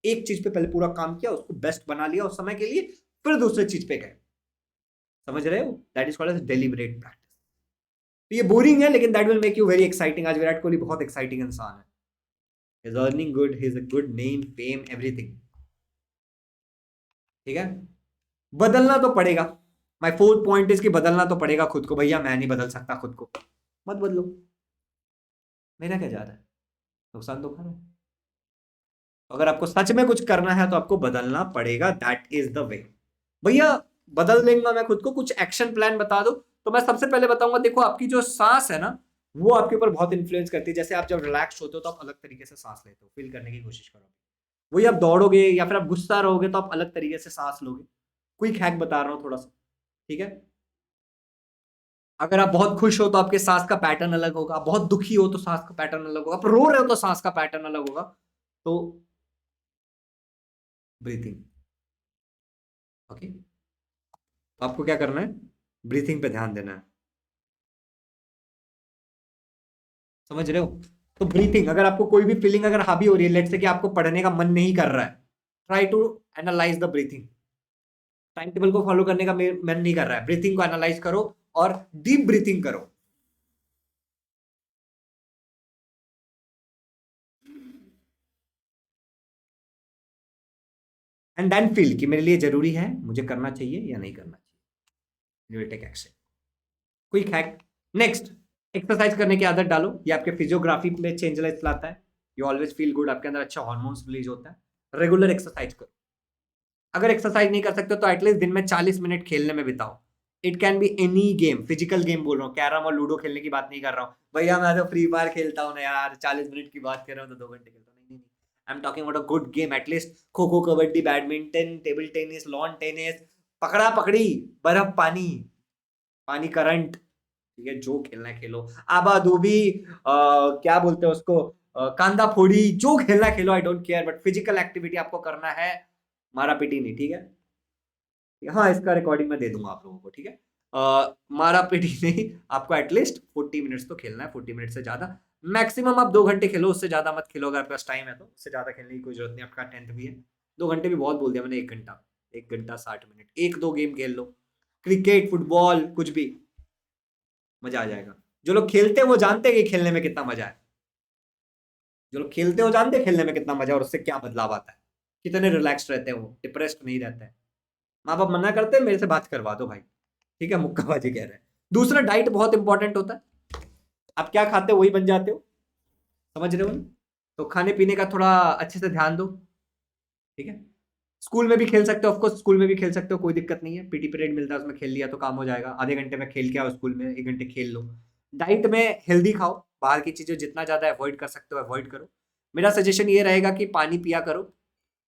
एक चीज पे पहले पूरा काम किया, उसको बेस्ट बना लिया उस समय के लिए, फिर दूसरे चीज पे गए। समझ रहे हो? That is called as deliberate practice. तो ये बोरिंग है, लेकिन that will make you very exciting. आज विराट कोहली बहुत एक्साइटिंग इंसान है, he is earning good, he is a good name, fame, everything. ठीक है, बदलना तो पड़ेगा। माय फोर्थ पॉइंट इज कि बदलना तो पड़ेगा खुद को। भैया मैं नहीं बदल सकता खुद को, मत बदलो, मेरा क्या जा रहा है, नुकसान तो खा रहा है। अगर आपको सच में कुछ करना है तो आपको बदलना पड़ेगा, दैट इज द वे। भैया बदल देंगे मैं खुद को, कुछ एक्शन प्लान बता दो। तो मैं सबसे पहले बताऊंगा, देखो आपकी जो सांस है ना, वो आपके ऊपर बहुत इन्फ्लुएंस करती है। जैसे आप जब रिलैक्स होते हो तो आप अलग तरीके से सांस लेते हो, फील करने की कोशिश करो। वही आप दौड़ोगे या फिर आप गुस्सा रहोगे तो आप अलग तरीके से सांस लोगे। क्विक हैक बता रहा हूँ थोड़ा सा, ठीक है। अगर आप बहुत खुश हो तो आपके सांस का पैटर्न अलग होगा, आप बहुत दुखी हो तो सांस का पैटर्न अलग होगा, आप रो रहे हो तो सांस का पैटर्न अलग होगा। तो ब्रीथिंग, ओके, तो आपको क्या करना है, ब्रीथिंग पे ध्यान देना है। समझ रहे हो? तो ब्रीथिंग, अगर आपको कोई भी फीलिंग अगर हावी हो रही है, लेट्स से कि आपको पढ़ने का मन नहीं कर रहा है, try to analyse the breathing. Time table को फॉलो करने का मन नहीं कर रहा है, ब्रीथिंग को एनालाइज करो और डीप ब्रीथिंग करो। एंड देन फील कि मेरे लिए जरूरी है, मुझे करना चाहिए या नहीं करना चाहिए, you will take action. Quick hack, next, exercise करने की आदत डालो, ये आपके फिजियोग्राफी में चेंजलेस लाता है। यू ऑलवेज फील गुड, आपके अंदर अच्छा हार्मोन्स रिलीज होता है। रेगुलर एक्सरसाइज करो। अगर एक्सरसाइज नहीं कर सकते तो एटलीस्ट दिन में 40 मिनट खेलने में बिताओ। It can be any game, physical game बोल रहा हूँ, कैरम और लूडो खेलने की बात नहीं कर रहा हूँ। भैया मैं तो फ्री फायर खेलता हूँ ना यार, 40 मिनट की बात कर रहा हूँ तो 2 घंटे खेलता हूँ, नहीं नहीं। I am talking about a good game, at least kho kho, kabaddi, badminton, table tennis, lawn tennis, पकड़ा पकड़ी, बर्फ पानी, पानी करंट, ठीक है, जो खेलना है खेलो। आबा दूबी, क्या बोलते हैं उसको, कांदा फोड़ी, जो खेलना है खेलो, I don't care, but physical activity आपको करना है, मारा पीटी नहीं, ठीक है। हाँ, इसका रिकॉर्डिंग मैं दे दूंगा आप लोगों को, ठीक है। मारा पीटी नहीं, आपको एटलीस्ट 40 मिनट्स तो खेलना है, 40 मिनट से ज्यादा मैक्सिमम आप 2 घंटे खेलो, उससे ज्यादा मत खेलो। अगर आपके पास टाइम है तो उससे ज्यादा खेलने की कोई जरूरत नहीं, आपका 10th भी है। 2 घंटे भी बहुत बोल दिया मैंने, 1 घंटा, 1 घंटा 60 मिनट, 1-2 गेम खेल लो, क्रिकेट, फुटबॉल, कुछ भी, मजा आ जाएगा। जो लोग खेलते हैं वो जानते हैं कि खेलने में कितना मजा है, जो लोग खेलते हैं वो जानते हैं खेलने में कितना मजा है और उससे क्या बदलाव आता है, कितने रिलैक्स रहते हैं, वो डिप्रेस्ड नहीं रहते हैं। माँ बाप मना करते हैं, मेरे से बात करवा दो भाई, ठीक है, मुक्काबाजी कह रहे हैं। दूसरा, डाइट बहुत इंपॉर्टेंट होता है, आप क्या खाते हो वही बन जाते हो, समझ रहे हो ना? तो खाने पीने का थोड़ा अच्छे से ध्यान दो, ठीक है। स्कूल में भी खेल सकते हो, ऑफकोर्स स्कूल में भी खेल सकते हो, कोई दिक्कत नहीं है, पीटी पीरियड मिलता है उसमें खेल लिया तो काम हो जाएगा। आधे घंटे में खेल के आओ, स्कूल में 1 घंटे खेल लो। डाइट में हेल्दी खाओ, बाहर की चीजें जितना ज्यादा अवॉइड कर सकते हो अवॉइड करो। मेरा सजेशन ये रहेगा कि पानी पिया करो।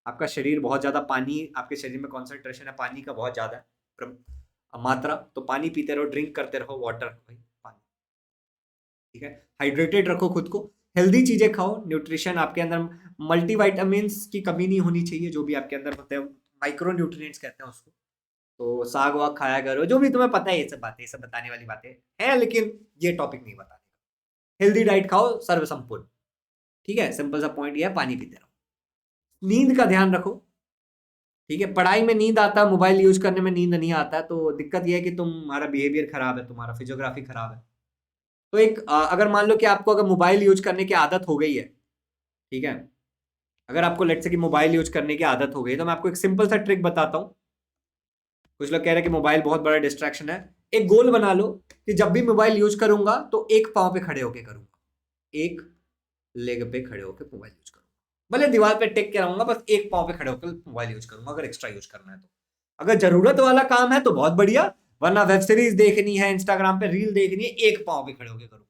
आपका शरीर बहुत ज्यादा पानी, आपके शरीर में कॉन्सेंट्रेशन है पानी का बहुत ज्यादा है, मात्रा, तो पानी पीते रहो, ड्रिंक करते रहो, वाटर भाई पानी, ठीक है। हाइड्रेटेड रखो खुद को, हेल्दी चीजें खाओ, न्यूट्रिशन आपके अंदर, मल्टीविटामिन्स की कमी नहीं होनी चाहिए, जो भी आपके अंदर होते हैं, माइक्रो न्यूट्रिएंट्स कहते हैं उसको। तो साग वाग खाया करो, जो भी तुम्हें पता है, ये सब बातें, ये सब बताने वाली बातें हैं, लेकिन ये टॉपिक नहीं बताने का। हेल्दी डाइट खाओ, सर्व संपूर्ण, ठीक है। सिंपल सा पॉइंट ये है, पानी पीते रहो। नींद का ध्यान रखो, ठीक है। पढ़ाई में नींद आता है, मोबाइल यूज करने में नींद नहीं आता है, तो दिक्कत यह है कि तुम्हारा बिहेवियर खराब है, तुम्हारा फिजियोग्राफी खराब है। तो एक अगर मान लो कि आपको अगर मोबाइल यूज करने की आदत हो गई है, ठीक है, अगर आपको लेट्स से कि मोबाइल यूज करने की आदत हो गई, तो मैं आपको एक सिंपल सा ट्रिक बताता हूँ। कुछ लोग कह रहे हैं कि मोबाइल बहुत बड़ा डिस्ट्रैक्शन है। एक गोल बना लो कि जब भी मोबाइल यूज करूंगा तो एक पांव पे खड़े होके करूंगा, एक लेग पे खड़े होकर मोबाइल यूज करूंगा, भले दीवार पे टेक के रहूंगा, बस एक पांव पे खड़े होकर मोबाइल यूज करूंगा अगर एक्स्ट्रा यूज करना है तो। अगर जरूरत वाला काम है तो बहुत बढ़िया, वरना वेब सीरीज देखनी है, इंस्टाग्राम पे रील देखनी है, एक पांव पे खड़े होकर करूंगा,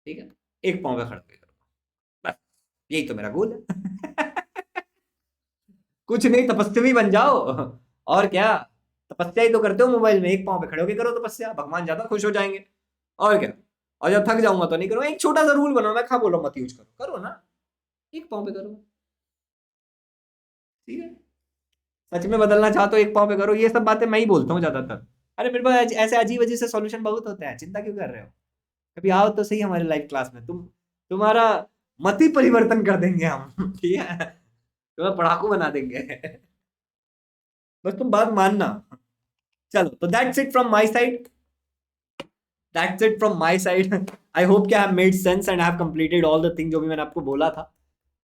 ठीक है, एक पांव पे खड़े होकर करूंगा, बस यही तो मेरा गोल है। कुछ नहीं, तपस्वी बन जाओ, और क्या। तपस्या ही तो करते हो मोबाइल में, एक पांव पे खड़े होकर करो तपस्या, भगवान ज्यादा खुश हो जाएंगे, और क्या। और जब थक जाऊंगा तो नहीं करूंगा, एक छोटा सा रूल बनाओ, मैं कहा बोलो मत यूज करो, करो ना, एक पांव पे करो, ठीक है। सच में बदलना चाहते हो, एक पांव पे करो। ये सब बातें मैं ही बोलता हूँ ज्यादातर। अरे मेरे पास ऐसे अजीब अजीब से सॉल्यूशन बहुत होते हैं, चिंता क्यों कर रहे हो। कभी आओ तो सही हमारे लाइव क्लास में, तुम्हारा मत ही परिवर्तन कर देंगे हम, ठीक है, तुम्हें पढ़ाकू बना देंगे। बस तुम बात मानना। चलो, तो that's it from my side, that's it from my side. I hope कि I have made sense and I have completed all the thing जो भी मैंने आपको बोला था।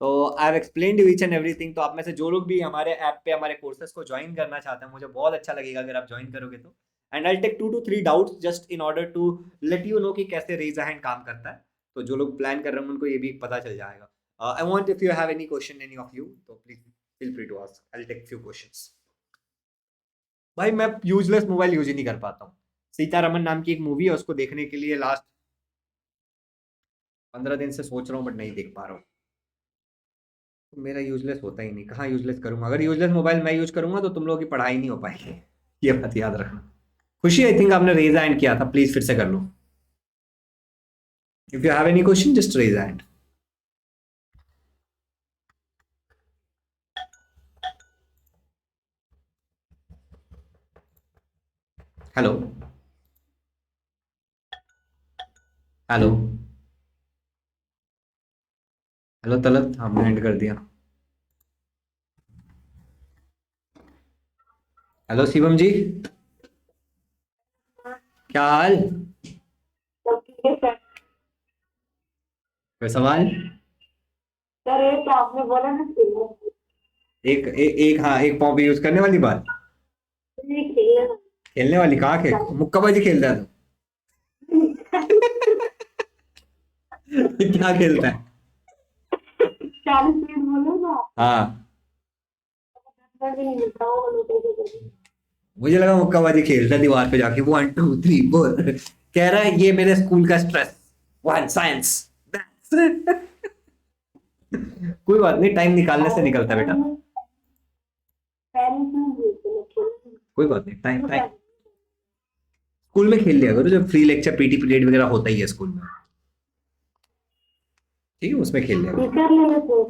तो I have explained you each and everything. तो आप में से जो लोग भी हमारे ऐप पे हमारे कोर्सेज को ज्वाइन करना चाहते हैं, मुझे बहुत अच्छा लगेगा अगर आप ज्वाइन करोगे तो। And I take 2 to 3 doubts just in order to let you know कि कैसे रेज हैंड काम करता है। तो जो लोग प्लान कर रहे हैं उनको ये भी पता चल जाएगा। I want if you have any question any of you, तो please feel free to ask, I will take few questions. भाई मैं यूजलेस मोबाइल यूज ही नहीं कर पाता हूँ। सीतारमन नाम की एक मूवी है, उसको देखने के लिए लास्ट 15 दिन से सोच रहा हूँ, बट नहीं देख पा रहा हूँ। तो मेरा यूजलेस होता ही नहीं, कहाँ यूजलेस करूंगा। अगर यूजलेस मोबाइल मैं यूज करूंगा तो तुम लोगों की पढ़ाई नहीं हो पाएगी, ये बात याद रखना। खुशी, आई थिंक आपने रेज हैंड किया था, प्लीज फिर से कर लो। If you have any question just raise hand. Hello, hello, hello Talat, हमने एंड कर दिया। हेलो शिवम जी, क्या हाल, कोई सवाल। सर ये तो आपने बोला ना एक हाँ, एक पाँव पे यूज करने वाली बात, चाहिए। खेलने वाली कहाँ, खे मुक्काबाजी खेलता है तो क्या खेलता है। 40 मिनट बोलो ना, हाँ, 10 मिनट भी नहीं मिलता वो लोग। मुझे लगा मुक्काबाजी खेलता है दीवार पे जाके, 1 2 3 4, कह रहा है ये मेरे स्कूल का स्ट्रेस, वन साइंस। कोई बात नहीं, टाइम निकालने से निकलता है बेटा, पेरेंट्स नहीं भेजते लोग खेलने। कोई बात नहीं, टाइम टाइम स्कूल में खेल लिया करो, जब फ्री लेक्चर पीटी पीरियड वगैरह होता ही है स्कूल में, ठीक है, उसमें खेल लिया करो। टीचर ले तो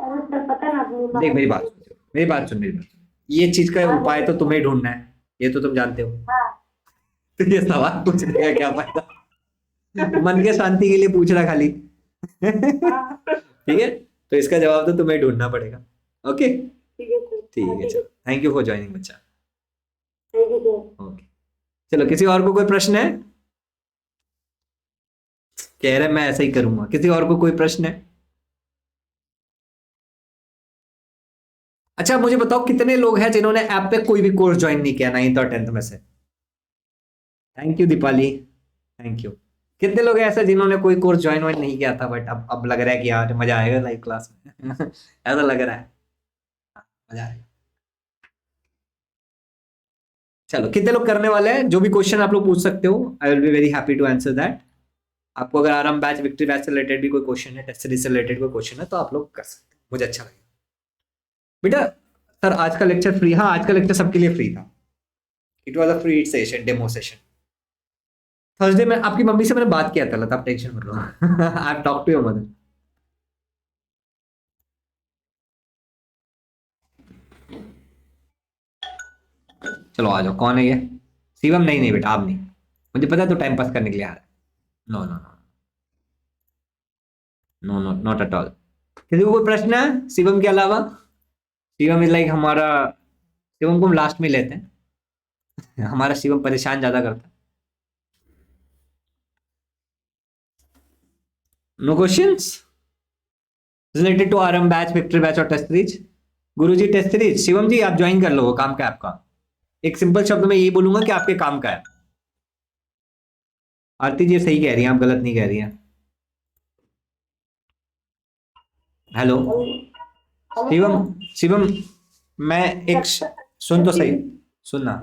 अरे सर पता ना अपनी देख मेरी बात। बात सुन, मेरी बात सुन, मेरी बात सुन। ये चीज का हाँ उपाय तो तुम्हें ही ढूंढना है, ये तो तुम जानते हो। हाँ तो ये सवाल पूछने का क्या फायदा, मन के शांति के लिए पूछ रहा खाली। हाँ ठीक है, तो इसका जवाब तो तुम्हें ढूंढना पड़ेगा। ओके, ठीक है सर, हाँ ठीक है, ठीक है, चलो, थैंक यू फॉर ज्वाइनिंग बच्चा। Thank you sir. ओके, चलो, किसी और को कोई प्रश्न है। कह रहे मैं ऐसा ही करूंगा, किसी और को कोई प्रश्न है। अच्छा मुझे बताओ, कितने लोग हैं जिन्होंने ऐप पे कोई भी कोर्स ज्वाइन नहीं किया 9th और 10th में से। Thank you Deepali, thank you. कितने लोग हैं ऐसे जिन्होंने कोई कोर्स ज्वाइन वाइन नहीं किया था, बट अब लग रहा है कि यार मजा आएगा लाइव क्लास में। ऐसा लग रहा है, मजा आएगा। चलो, कितने लोग करने वाले हैं, जो भी क्वेश्चन आप लोग पूछ सकते हो, I will be very happy to answer that. आपको अगर आराम बैच विक्ट्री बैच से रिलेटेड भी कोई क्वेश्चन है, टेस्ट सीरीज से रिलेटेड कोई क्वेश्चन है, तो आप लोग कर सकते हैं, मुझे अच्छा लगेगा। बेटा सर आज का लेक्चर फ्री, हाँ आज का लेक्चर सबके लिए फ्री था। It was a free session, demo session. Thursday में आपकी मम्मी से मैंने बात किया था लता, आप टेंशन मत लो। I talk to your mother. चलो आ जाओ, कौन है ये? शिवम? नहीं नहीं बेटा आप नहीं, मुझे पता है तो टाइम पास करने के लिए आ रहा है। No no no no no not at all. किसी को कोई प्रश्न है शिवम के अलावा? शिवम इज लाइक हमारा, शिवम को हम लास्ट में लेते हैं। हमारा शिवम परेशान ज्यादा करता है। No questions related to RM batch, victory batch और test series? Guruji test series, Shivam ji आप ज्वाइन कर लो, वो काम का है आपका। एक सिंपल शब्द में यही बोलूंगा कि आपके काम का है। आरती जी सही कह रही हैं, आप गलत नहीं कह रही हैं। हेलो शिवम, शिवम मैं एक सुन तो सही, सुनना,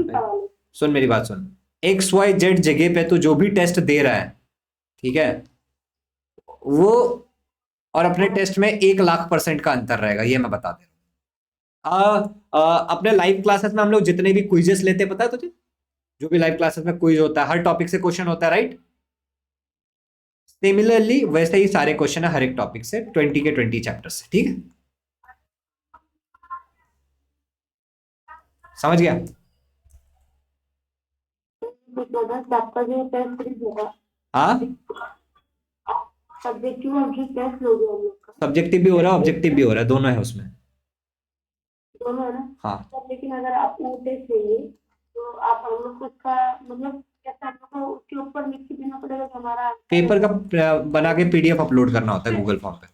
सुन मेरी बात सुन। एक्स वाई जेड जगह पे तो जो भी टेस्ट दे रहा है, ठीक है, वो और अपने टेस्ट में 1,00,000% का अंतर रहेगा, ये मैं बता दे रहा हूँ। अपने लाइव क्लासेस में हम लोग जितने भी क्विजेस लेते हैं, पता है तुझे? जो भी लाइव क्लासेस में क्विज होता है, हर टॉपिक से क्वेश्चन होता है, राइट? सिमिलरली वैसे ही सारे क्वेश्चन है हर एक टॉपिक से, 20 के 20 चैप्टर से, ठीक है? समझ गया? आपका जो टेस्ट सीरीज होगा, हाँ सब्जेक्टिव और टेस्ट लोगे हम लोग का, सब्जेक्टिव भी हो रहा है, ऑब्जेक्टिव भी हो रहा है, दोनों है उसमें। दोनों है ना? हाँ तो लेकिन अगर आप वो टेस्ट लेंगे तो आप हम लोग को उसका मतलब कैसे हम लोग को उसके ऊपर लिख के देना पड़ेगा कि हमारा पेपर का बना के पीडीएफ अपलोड करना होता है गूगल फॉर्म पे।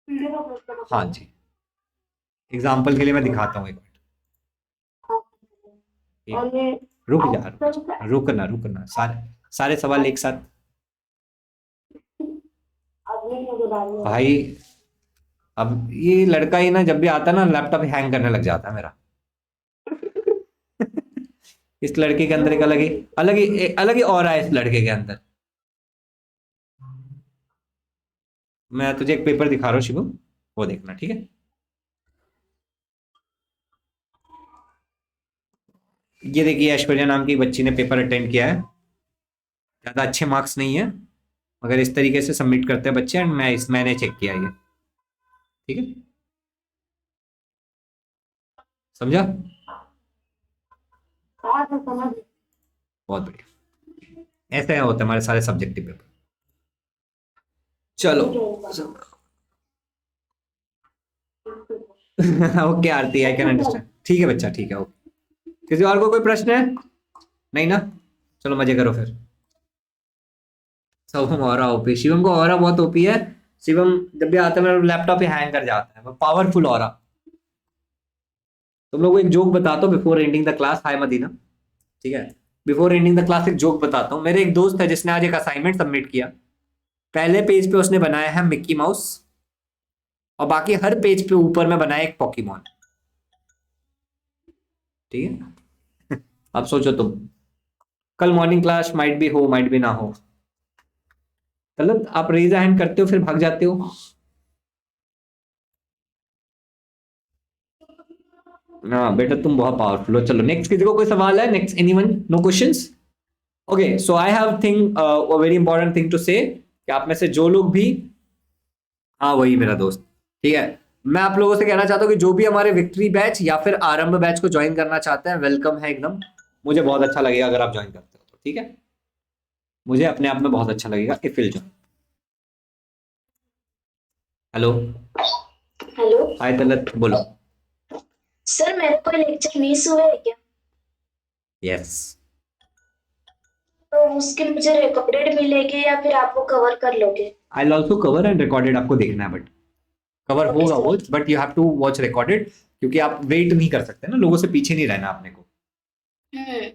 पीडीएफ अपलोड करना हाँ पड़ेगा। जी, एग्जाम्पल के लिए मैं दिखाता हूँ एक हाँ। मिनट। और ये रुक जा रुक ऑप्शन जा, रुकना रुकना, सारे सारे सवाल एक साथ। अगले मुझे डालने हैं। भाई अब ये लड़का ही ना जब भी आता है ना लैपटॉप हैंग करने लग जाता है मेरा। इस लड़के के अंदर एक अलग ही और है इस लड़के के अंदर। मैं तुझे एक पेपर दिखा रहा हूँ शिवम, वो देखना, ठीक है? ये देखिए ऐश्वर्या नाम की बच्ची ने पेपर अटेंड किया है, ज्यादा अच्छे मार्क्स नहीं है, मगर इस तरीके से सबमिट करते हैं बच्चे, एंड मैंने चेक किया ये, ठीक है? समझा? हाँ तो समझ बहुत बढ़िया, ऐसे होते हैं हमारे सारे सब्जेक्टिव पेपर। चलो okay Aarti, I can understand, ठीक है बच्चा, ठीक है, ओके। किसी और को कोई प्रश्न है? नहीं ना? चलो मजे करो फिर। सब और ओपी, शिवम को और बहुत ओपी है। शिवम जब भी आता है मेरा लैपटॉप ही हैंग कर जाता है, पावरफुल और। तुम लोग को एक जोक बताता हूँ before ending the class. Hi Madina, ठीक है? बिफोर एंडिंग द क्लास एक जोक बताता हूँ। मेरे एक दोस्त है जिसने आज एक असाइनमेंट सबमिट किया। पहले पेज पे उसने बनाया है मिक्की माउस, और बाकी हर पेज पे ऊपर में बनाया एक पॉकीमोन, ठीक है? अब सोचो तुम, कल मॉर्निंग क्लास माइट भी हो माइट भी ना हो, गलत आप रेज हैंड करते हो फिर भाग जाते हो। हाँ बेटा तुम बहुत पावरफुल हो। चलो नेक्स्ट, किसी को कोई सवाल है? Next anyone? No questions? Okay so I have thing very important thing to say, कि आप में से जो लोग भी, हाँ वही मेरा दोस्त, ठीक है, मैं आप लोगों से कहना चाहता हूँ कि जो भी हमारे विक्ट्री बैच या फिर आरंभ बैच को ज्वाइन करना चाहते हैं, वेलकम है एकदम। मुझे बहुत अच्छा लगेगा अगर आप ज्वाइन करते हो तो, ठीक है? मुझे अपने आप में बहुत अच्छा लगेगा if will join. Hello hello hi Talat, बोलो। सर, मेरे कोई लेक्चर मिस हुए है क्या? यस, तो उसके मुझे रिकॉर्डेड मिलेंगे या फिर आप वो कवर कर लोगे? I will also cover and recorded, आपको देखना है, बट कवर ओके होगा सर। वो, but you have to watch recorded, क्योंकि आप वेट नहीं कर सकते ना, लोगों से पीछे नहीं रहना आपने को।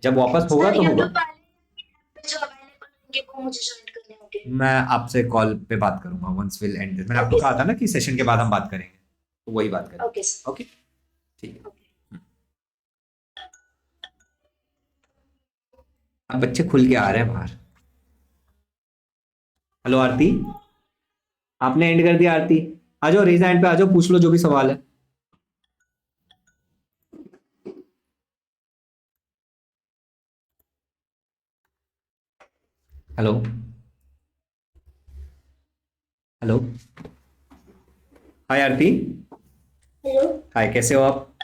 जब वापस होगा सर तो होगा। यूट्यूब वाले जो अवेलेबल होंगे वो मुझे ज्वाइन करने होंगे? मैं आपसे कॉल पे बात करूंगा वंस विल एंड दिस। मैंने आपको ओके कहा था सर। ना कि सेशन के बाद हम बात करेंगे, तो वही बात करेंगे। Okay sir. ओके ठीक है। अब बच्चे खुल के आ रहे हैं बाहर। हेलो आरती, आपने एंड कर दिया आरती? आ जाओ, रेज हैंड पे आ जाओ, पूछ लो जो भी सवाल है। हेलो हेलो, हाय आरती। हेलो। हाय, कैसे हो आप?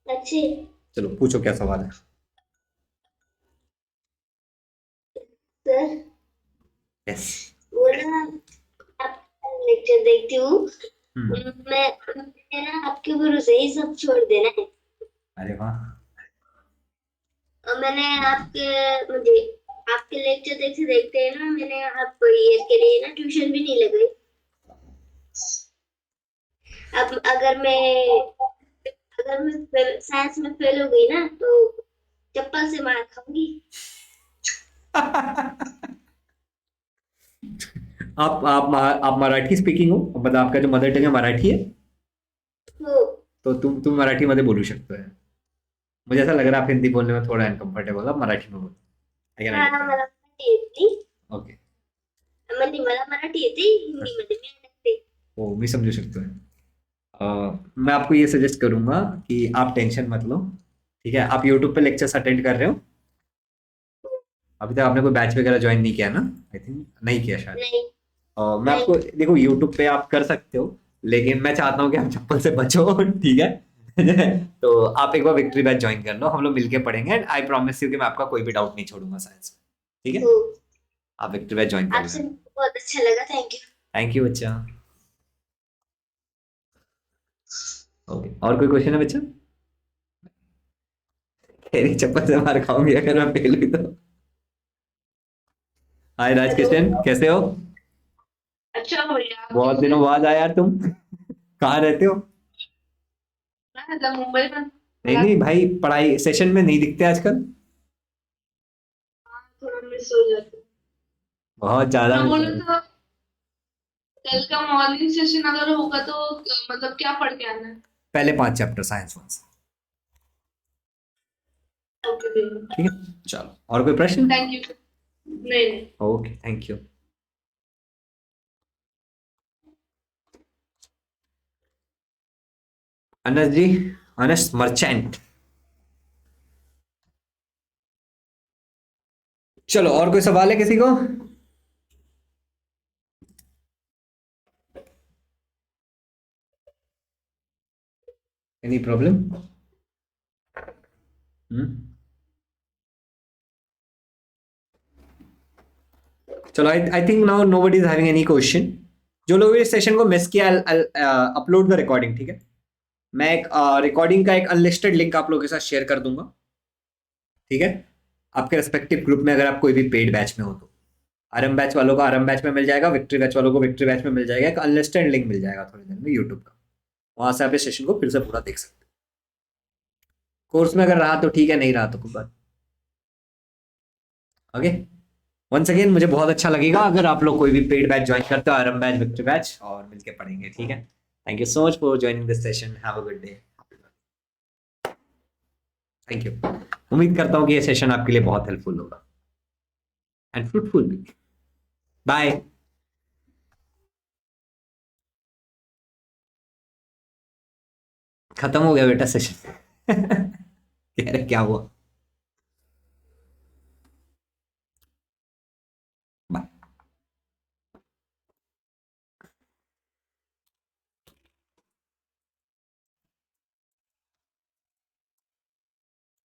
अच्छी। चलो पूछो, क्या सवाल है? Sir, yes. वो ना, आपका लेक्चर देखती हूँ। हम्म। मैं ना आपके भरोसे ही सब छोड़ देना है। अरे वाह। और मैंने मुझे आपके लेक्चर देखते देखते ना, मैंने आप ईयर के लिए ना ट्यूशन भी नहीं लगाई। अब अगर मैं साइंस में फेल हो गई ना, तो चप्पल से मार खाऊंगी। आप मराठी स्पीकिंग हो, मतलब आपका जो मदर टंग है मराठी है? तो तो तुम मराठी मध्ये बोलू शकतो है। मुझे ऐसा लग रहा है आप हिंदी बोलने में थोड़ा अनकंफर्टेबल, आप मराठी में बोलो। आई कैन हाँ, अंडरस्टैंड। मला मराठी येते. ओके. मला मराठी येते, हिंदीमध्ये मी अडकते. हो, मी समझू शकतो है. मैं आपको ये सजेस्ट करूंगा कि आप टेंशन मत लो, ठीक है? आप यूट्यूब पे लेक्चर्स अटेंड कर रहे हो? अभी तक आपने कोई बैच वगैरह ज्वाइन नहीं किया ना? आई थिंक नहीं किया शायद। नहीं. मैं नहीं. आपको देखो, यूट्यूब पे आप कर सकते हो, लेकिन मैं चाहता हूँ कि आप चप्पल से बचो। ठीक है? तो आप एक बार विक्ट्री बैच ज्वाइन कर लो, हम लोग मिलके पढ़ेंगे, एंड आई प्रॉमिस यू कि मैं आपका कोई भी डाउट नहीं छोड़ूंगा साइंस में। ठीक है? तो आप विक्ट्री बैच ज्वाइन कर आपसे लेना। बहुत अच्छा लगा. Thank you. थैंक यू बच्चा। ओके, और कोई क्वेश्चन है बच्चा? तेरी चप्पल से मार खाऊंगी अगर मैं फेल हुई तो। हाय राज हेलो. किशन, कैसे हो? अच्छा भैया, आप बहुत कैसे दिनों हैं? बाद आया यार तुम। कहाँ रहते हो? मैं मतलब मुंबई में. नहीं नहीं भाई, पढ़ाई सेशन में नहीं दिखते आजकल। हाँ, थोड़ा मिस हो जाता है. बहुत ज्यादा मैं मिस हो बोलूँ रहे हो। तो कल का मॉर्निंग सेशन अगर होगा तो मतलब क्या पढ़ के आना है? पहले 5 चैप्टर साइंस वन से। ओके भैया. ठीक है, चलो, और कोई प्रश्न? Thank you. नहीं नहीं. Okay, thank you. Anas ji, Anas Merchant. चलो, और कोई सवाल है किसी को? Any problem? चलो, I think now nobody is having any question. जो लोग इस सेशन को मिस किया, अपलोड द रिकॉर्डिंग, ठीक है? मैं एक रिकॉर्डिंग का एक अनलिस्टेड लिंक आप लोगों के साथ शेयर कर दूंगा, ठीक है? आपके रेस्पेक्टिव ग्रुप में, अगर आप कोई भी पेड बैच में हो तो आरएम बैच वालों को आरएम बैच में मिल जाएगा, विक्ट्री बैच वालों को विक्ट्री बैच में मिल जाएगा, एक अनलिस्टेड लिंक मिल जाएगा थोड़ी देर में यूट्यूब का। वहां से आप इस सेशन को फिर से पूरा देख सकते हो। कोर्स में अगर रहा तो ठीक है, नहीं रहा तो कोई बात। ओके, वंस अगेन मुझे बहुत अच्छा लगेगा अगर आप लोग कोई भी पेड बैच ज्वाइन करते हो, आरएम बैच, विक्ट्री बैच, और मिलके पढ़ेंगे, ठीक है? Thank you so much for joining this session, have a good day. Thank you. उम्मीद करता हूँ कि ये सेशन आपके लिए बहुत हेल्पफुल होगा एंड फ्रूटफुल भी। बाय। खत्म हो गया बेटा सेशन। कह रहे क्या हुआ?